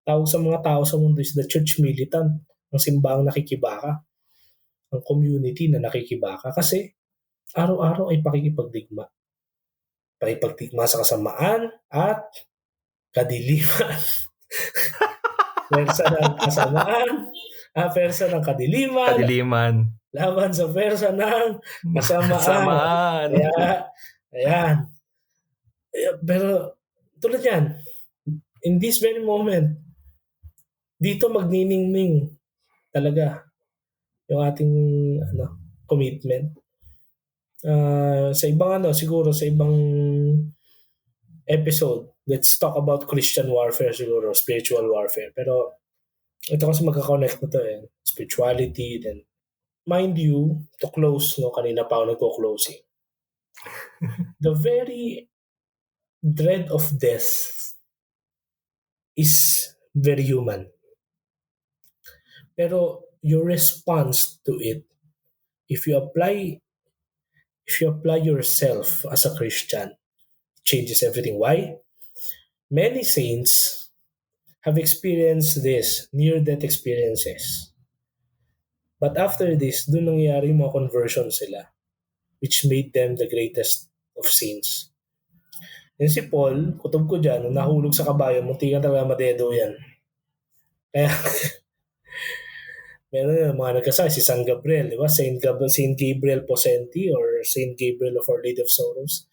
tawag sa mga tao sa mundo is the church militant, ang simbahang nakikibaka, ang community na nakikibaka. Kasi araw-araw ay pakikipagdigma. Pakipagdigma sa kasamaan at kadiliman. Persa ng kasamaan, persa ng kadiliman, laban sa persa ng kasamaan. Kaya, ayan. Pero, tulad yan, in this very moment, dito magniningning talaga yung ating commitment. Sa ibang siguro sa ibang episode, let's talk about Christian warfare siguro, spiritual warfare. Pero ito kasi magka-connect na to spirituality, then mind you, to close, kanina pa ako nagko-closing. The very dread of death is very human. Pero your response to it, if you apply yourself as a Christian, changes everything. Why? Many saints have experienced this, near-death experiences. But after this, doon nangyari mga conversion sila, which made them the greatest of saints. Yan si Paul, kutob ko dyan, nung nahulog sa kabayo, muntikan talaga madedo yan. Kaya, meron yung mga nagkasay, si San Gabriel, di ba? Saint Gabriel Posenti or Saint Gabriel of Our Lady of Sorrows.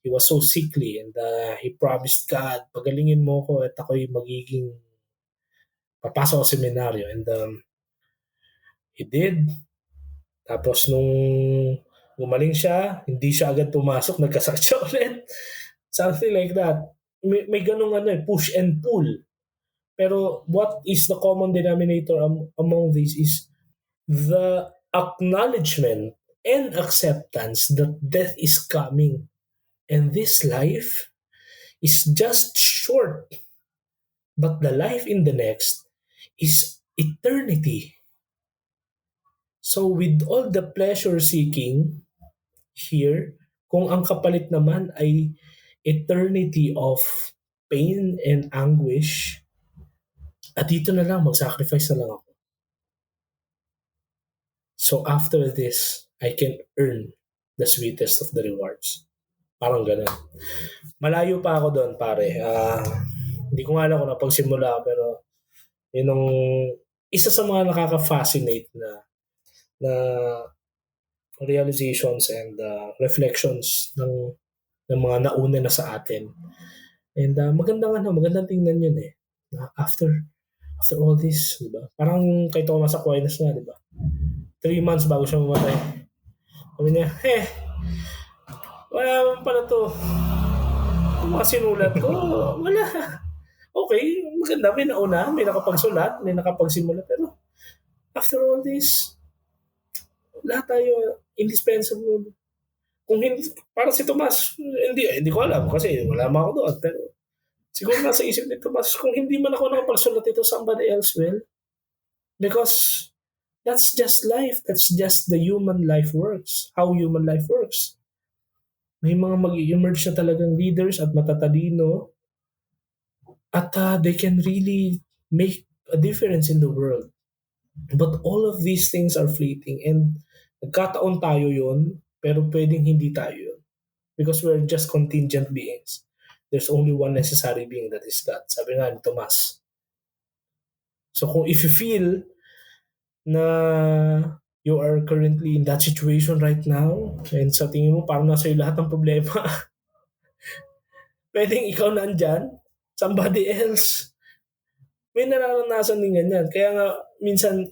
He was so sickly and he promised God, pagalingin mo ko at ako'y magiging papasok sa seminaryo. And he did. Tapos nung gumaling siya, hindi siya agad pumasok, nagkasakit siya ulit. Something like that. May ganung push and pull. Pero what is the common denominator among these is the acknowledgement and acceptance that death is coming. And this life is just short. But the life in the next is eternity. So with all the pleasure seeking here, kung ang kapalit naman ay eternity of pain and anguish, at dito na lang, mag-sacrifice na lang ako. So after this, I can earn the sweetest of the rewards. Parang ganun. Malayo pa ako doon, pare. Hindi ko nga alam kung napagsimula, pero yun ang isa sa mga nakaka-fascinate na realizations and reflections ng mga nauna na sa atin. And magandang tingnan yun after all this, di ba? Parang kay Thomas Aquinas nga, di ba? 3 months bago siya mamatay. Sabi niya, wala naman pala to. Yung mga sinulat ko, wala. Okay, maganda. May nauna, may nakapagsulat, may nakapagsimula. Pero after all this, lahat tayo indispensable. Kung hindi, para si Tomas, hindi ko alam kasi wala naman ako doon. Pero Siguro nasa isip ni Tomas, kung hindi man ako nakapagsulat ito, somebody else will. Because that's just life. That's just the human life works. How human life works. May mga mag-emerge na talagang leaders at matatalino at they can really make a difference in the world. But all of these things are fleeting and nagkataon tayo yon pero pwedeng hindi tayo yun. Because we're just contingent beings. There's only one necessary being, that is God. Sabi nga ni Tomas. So if you feel na you are currently in that situation right now and sa tingin mo parang nasa iyo lahat ng problema, pwedeng ikaw nandyan, somebody else. May nararanasan din ganyan. Kaya nga, minsan,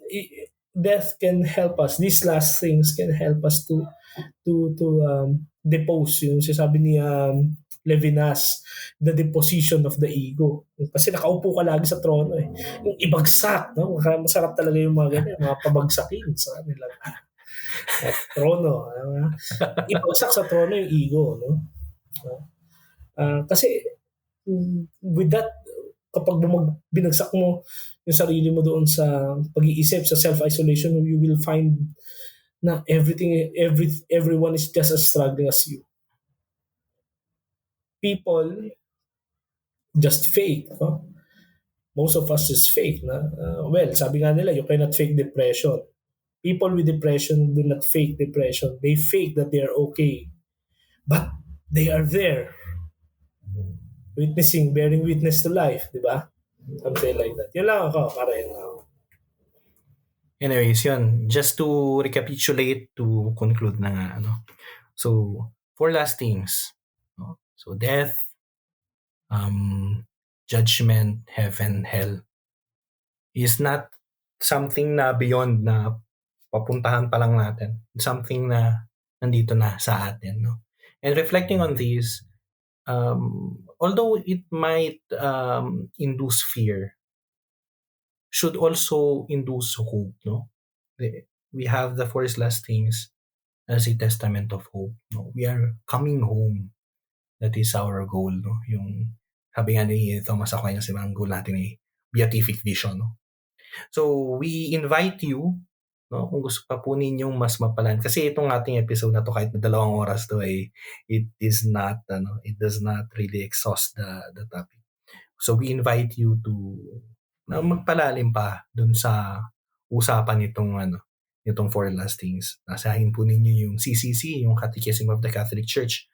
death can help us. These last things can help us to depose. Yung sasabi ni Levinas, the deposition of the ego. Kasi nakaupo ka lagi sa trono eh. Yung ibagsak, no? Masarap talaga yung mga ganyan, mga pabagsakin sa kanila. Trono. Ibagsak sa trono yung ego, no? Kasi with that, kapag binagsak mo yung sarili mo doon sa pag-iisip, sa self-isolation, you will find na everyone is just as struggling as you. People just fake, no? Most of us is fake. Well, sabi nga nila, you cannot fake depression. People with depression do not fake depression. They fake that they are okay. But they are there. Bearing witness to life, di ba? Something like that. Yun lang ako, para yun ako. Anyways, yun. Just to recapitulate, to conclude na nga, So, 4 last things. No? So, death, judgment, heaven, hell is not something na beyond na papuntahan pa lang natin. Something na nandito na sa atin, no? And reflecting on this, although it might induce fear, should also induce hope, no? We have the 4 last things as a testament of hope, no? We are coming home. That is our goal, no? Yung sabi nga ni Thomas Aquinas, ang goal natin ay beatific vision, no? So we invite you, no, kung gusto pa po ninyong mas mapalan, kasi itong ating episode na to, kahit 2 oras to, ay it does not really exhaust the topic. So we invite you to magpalalim pa dun sa usapan itong 4 last things. Basahin po ninyo yung CCC, yung Catechism of the Catholic Church,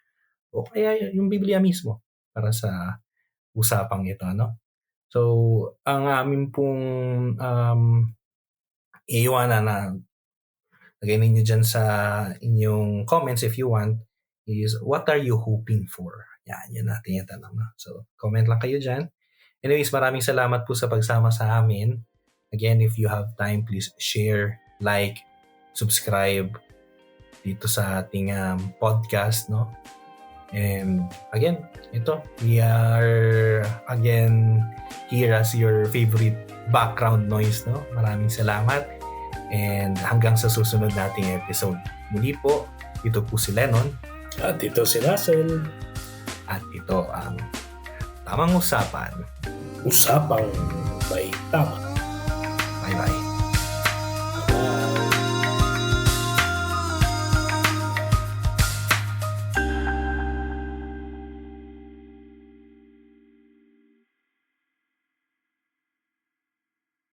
o kaya yung Biblia mismo para sa usapang ito, no? So, ang amin pong iiwanan na lagay ninyo dyan sa inyong comments if you want is, what are you hoping for? Yan natin yung tanong. No? So, comment lang kayo dyan. Anyways, maraming salamat po sa pagsama sa amin. Again, if you have time, please share, like, subscribe dito sa ating podcast, no? And again, we are again here as your favorite background noise, no? Maraming salamat and hanggang sa susunod nating episode. Muli po, ito po si Lennon. At ito si Russell. At ito ang Tamang Usapan. Usapang may tama. Bye-bye.